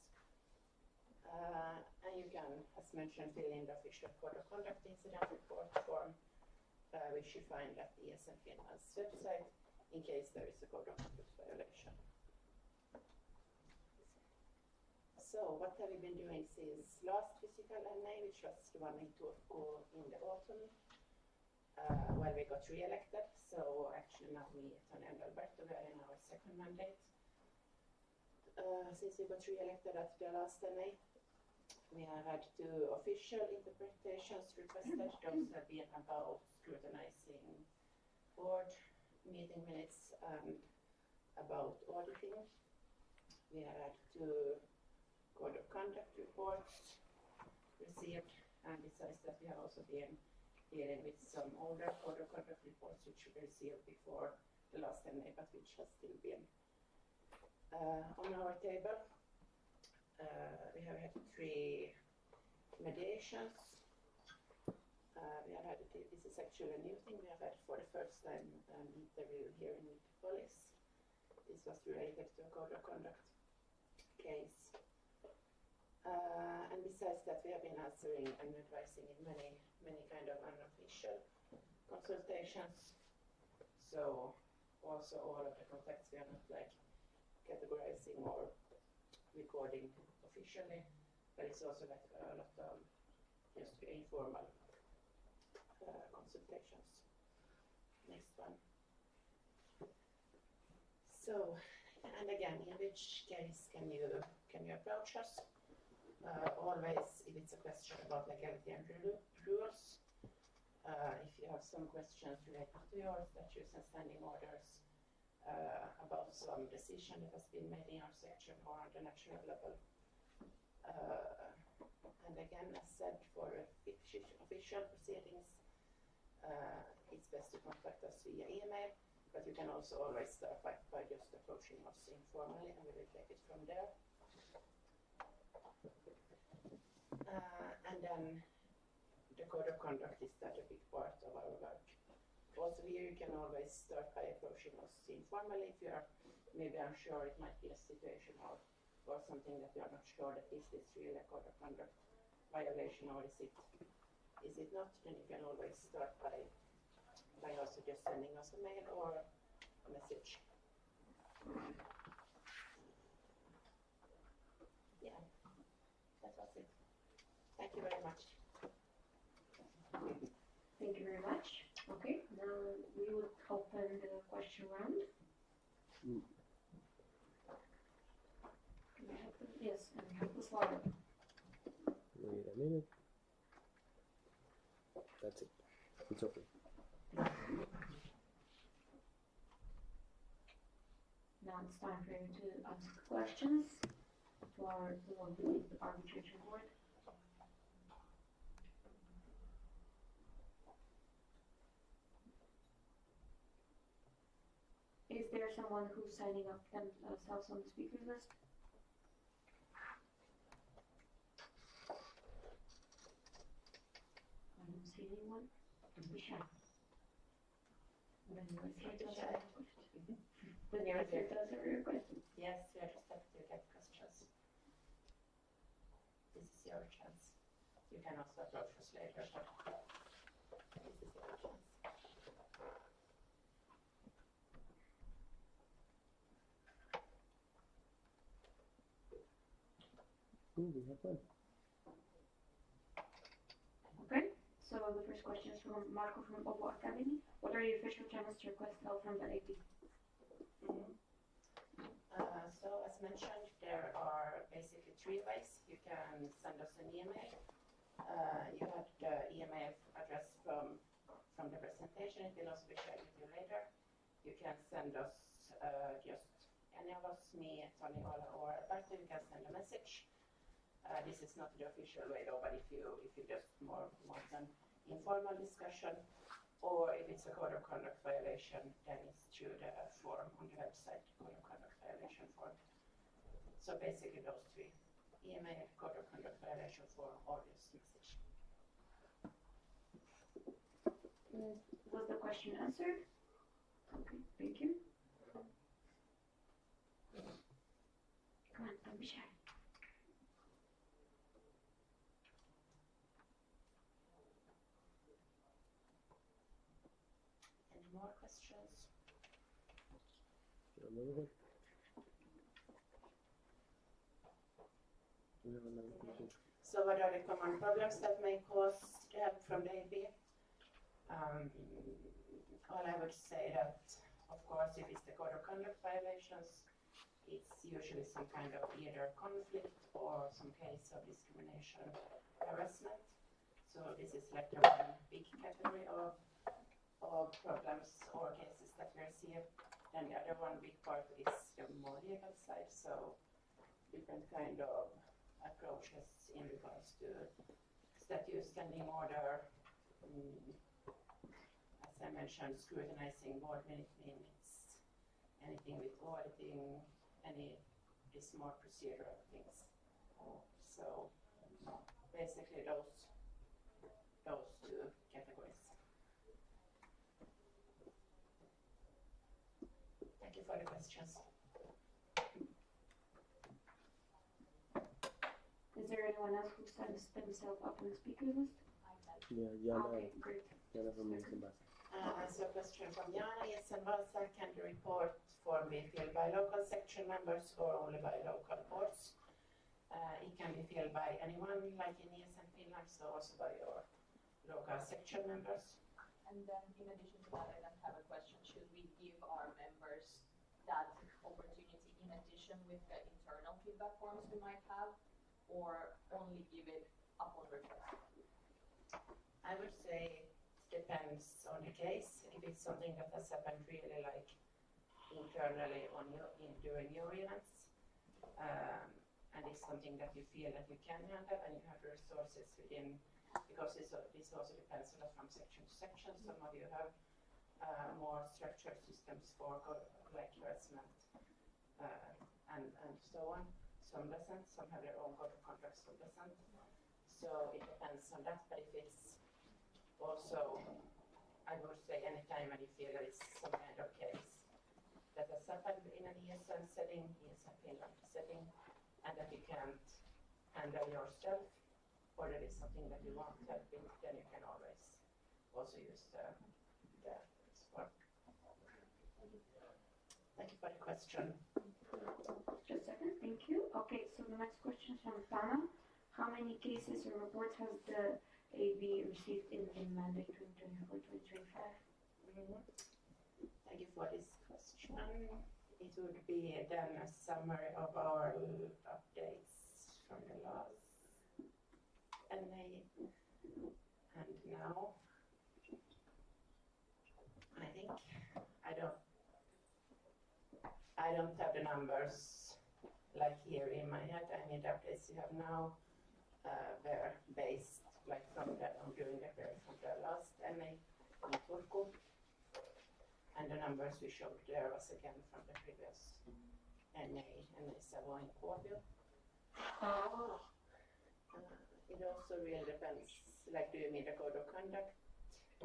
And you can, as mentioned, fill in the official code of conduct incident report form, which you find at the ESN Finland's website, in case there is a code of conduct violation. So, what have we been doing since last physical NA, which was the one in Turku in the autumn? Well, we got re-elected, so actually not me, Tony and Alberto, we are in our second mandate. Since we got re-elected at the last NA, we have had 2 official interpretations requested. Those have been about scrutinizing board meeting minutes and about auditing. We have had 2 code of conduct reports received, and besides that we have also been dealing with some older code of conduct reports which we received before the last NA, but which has still been on our table. We have had 3 mediations. We have had, this is actually a new thing, we have had for the first time an interview here in Police. This was related to a code of conduct case. And besides that, we have been answering and advising in many kind of unofficial consultations. So also all of the contacts we are not like categorizing or recording officially, but it's also like a lot of just informal consultations. Next one. So, and again, in which case can you approach us? Always, if it's a question about legality and rules, if you have some questions related to your statutes and standing orders, about some decision that has been made in our section or on the national level. And again, as said, for official proceedings, it's best to contact us via email, but you can also always start by just approaching us informally, and we will take it from there. And then the code of conduct is that a big part of our work. Also here you can always start by approaching us informally if you are maybe unsure. It might be a situation or something that you are not sure that is this really a code of conduct violation or is it not, then you can always start by also just sending us a mail or a message. Yeah, that was it. Thank you very much.
Thank you very much. Okay, now we would open the question round. Yes, and we have the slide.
Wait a minute. That's it. It's open.
Now it's time for you to ask questions for the arbitration board. Is there someone who's signing up themselves on the speaker list? I don't see anyone. Don't be shy. Then you're here to answer your question. Then you're here to answer your question.
Yes, we are just happy to get questions. This is your chance. You can also approach us later, but this is your chance.
Ooh, we have one.
Okay, so the first question is from Marco from OVO Academy. What are the official channels to request help from the AP?
So as mentioned, there are basically 3 ways. You can send us an email. You have the email address from the presentation. It will also be shared with you later. You can send us just any of us, me, Tony, or Alberto. You can send a message. This is not the official way though, but if you just more want an informal discussion, or if it's a code of conduct violation, then it's through the form on the website, code of conduct violation form. So basically those 3: email, code of conduct violation form, or just message.
Was the question answered? Okay, thank you. Come on, don't be shy.
Any more questions?
Another one? We have another question.
So what are the common problems that may cause help from the AP? All I would say that, of course, if it's the code of conduct violations, it's usually some kind of either conflict or some case of discrimination, harassment. So this is like the one big category of problems or cases that we see. And the other one big part is the more legal side, so different kind of approaches in regards to statute, standing order, as I mentioned, scrutinizing board minutes, anything with auditing, any these more procedural things. So basically those 2 categories. Thank you for the questions.
Is there anyone else who signs themselves up on the speaker list?
Yeah, Jana.
Okay, great.
Jana from Nielsen Vasa.
So question from Jana. Nielsen Vasa, can the report form be filled by local section members or only by local boards? It can be filled by anyone, like in ESN Finland, so also by your local section members.
And then in addition to that, I then have a question. Should we give our members that opportunity in addition with the internal feedback forms we might have, or only give it upon request?
I would say it depends on the case. If it's something that has happened really like internally during your events, and it's something that you feel that you can handle and you have the resources within, because this also depends a lot from section to section. Some of you have more structured systems for like harassment and so on. Some doesn't. Some have their own code of conduct, some doesn't. So it depends on that. But if it's also, I would say anytime when you feel that it's some kind of case that has happened in an ESN setting, ESN Finland setting, and that you can't handle yourself, or that is something that you want help with, then you can always also use the support. Thank you for the question.
Just a second, thank you. Okay, so the next question is from Tana. How many cases or reports has the AB received in mandate 2024-2025?
Thank you for this question. It would be then a summary of our updates from the last NA and now. I think I don't have the numbers like here in my head. I mean, the updates you have now were based like from the last NA in Turku. And the numbers we showed there was again from the previous NA Savo in Kuopio. It also really depends, like do you mean the code of conduct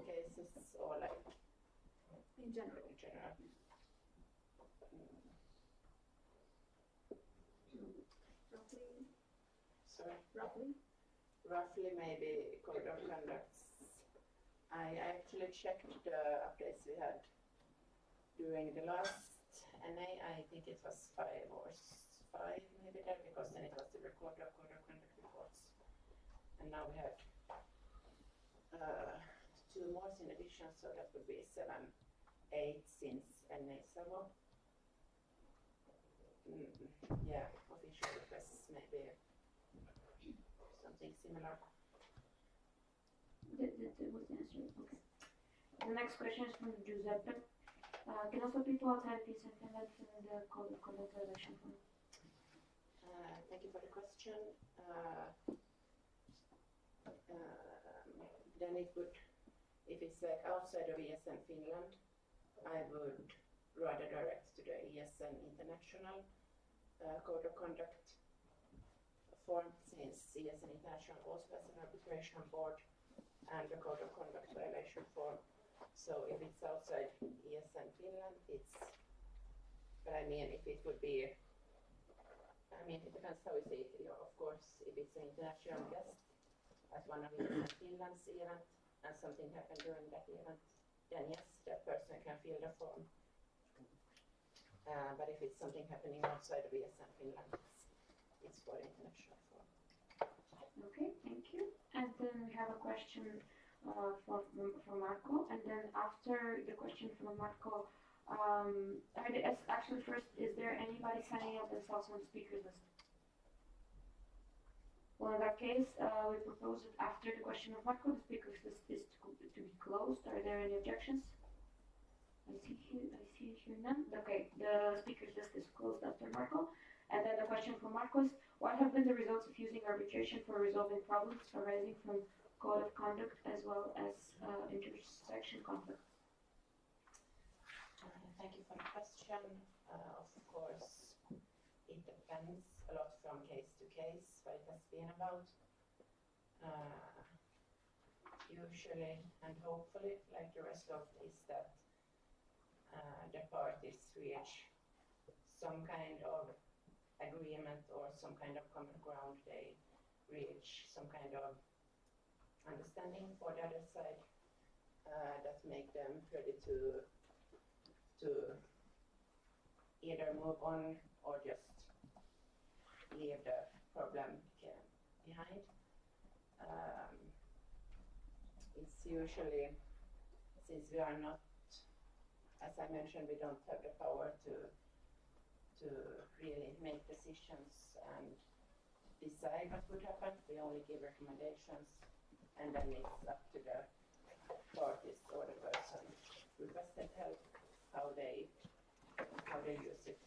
cases or like
in general?
In general.
Roughly?
Sorry?
Roughly
maybe code of conducts. I actually checked the updates we had during the last NA. I think it was 5 or 5 maybe there, because then it was the recorder code of conduct reports. And now we have 2 more in addition, so that would be 7, 8 since NA Savo. Yeah, official requests maybe something similar.
That was the answer. Okay. The next question is from Giuseppe. Can also people outside peace and Finland fill in the code of conduct election form?
Thank you for the question. Then it would, if it's like outside of ESN Finland, I would rather direct to the ESN International Code of Conduct form, since ESN International also has an arbitration board and the Code of Conduct violation form. So if it's outside ESN Finland, it's, but I mean, if it would be, I mean, it depends how we see it. Of course, if it's an international guest at one of ESN Finland's event and something happened during that event, then yes, that person can fill the form. But if it's something happening outside of ESN Finland, it's for the international form.
Okay, thank you. And then we have a question from Marco, and then after the question from Marco, actually first, is there anybody signing up themselves on the speaker list? Well, in that case, we propose that after the question of Marco, the speaker list is to be closed. Are there any objections? I see here none. Okay, the speaker list is closed after Marco. And then the question from Marco is, what have been the results of using arbitration for resolving problems arising from code of conduct as well as intersection conflicts?
Thank you for the question. Of course, it depends a lot from case to case what it has been about. Usually and hopefully, like the result is that the parties reach some kind of agreement or some kind of common ground. They reach some kind of understanding for the other side that make them ready to either move on or just leave the problem behind. It's usually, since we are not, as I mentioned, we don't have the power to really make decisions and decide what would happen. We only give recommendations, and then it's up to the parties or the person requested help how they use it.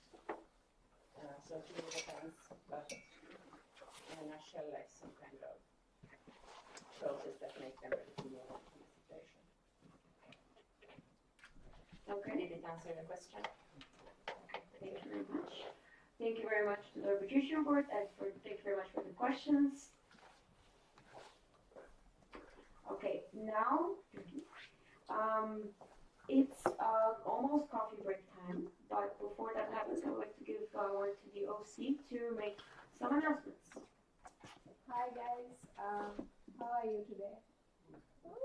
So it really depends, but in a nutshell, like some kind of process that make them ready to move on to the situation. Okay, did it answer your question?
Thank you very much. Thank you very much to the arbitration board and thank you very much for the questions. Okay, now it's almost coffee break time, but before that happens, I would like to give word to the OC to make some announcements.
Hi guys, how are you today?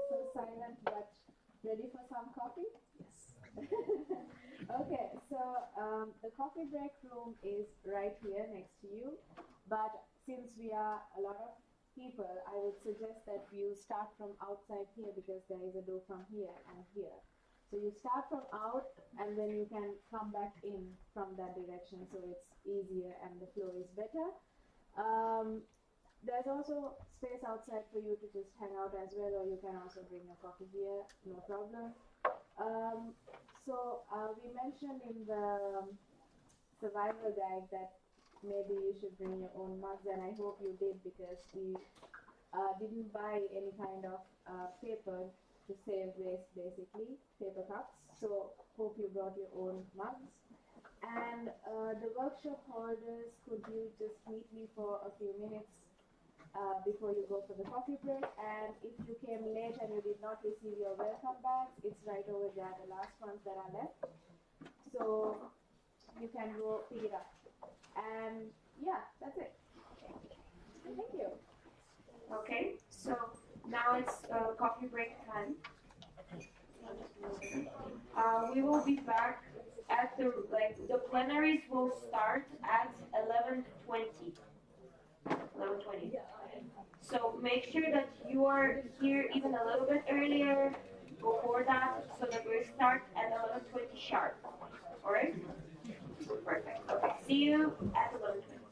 So silent but ready for some coffee? Yes. Okay, so the coffee break room is right here next to you, but since we are a lot of people, I would suggest that you start from outside here because there is a door from here and here. So you start from out and then you can come back in from that direction, so it's easier and the flow is better. There's also space outside for you to just hang out as well, or you can also bring your coffee here, no problem. We mentioned in the survival guide that maybe you should bring your own mugs, and I hope you did because we didn't buy any kind of paper to save waste, basically, paper cups. So hope you brought your own mugs. And the workshop holders, could you just meet me for a few minutes before you go for the coffee break? And if you came late and you did not receive your welcome bags, it's right over there, the last ones that are left. So you can go pick it up. And yeah, that's it. Thank you.
Okay, so now it's coffee break time. We will be back at the plenaries will start at 11:20. 11:20. So make sure that you are here even a little bit earlier before that, so that we start at 11:20 sharp. All right? Perfect. Okay. See you at 11:20.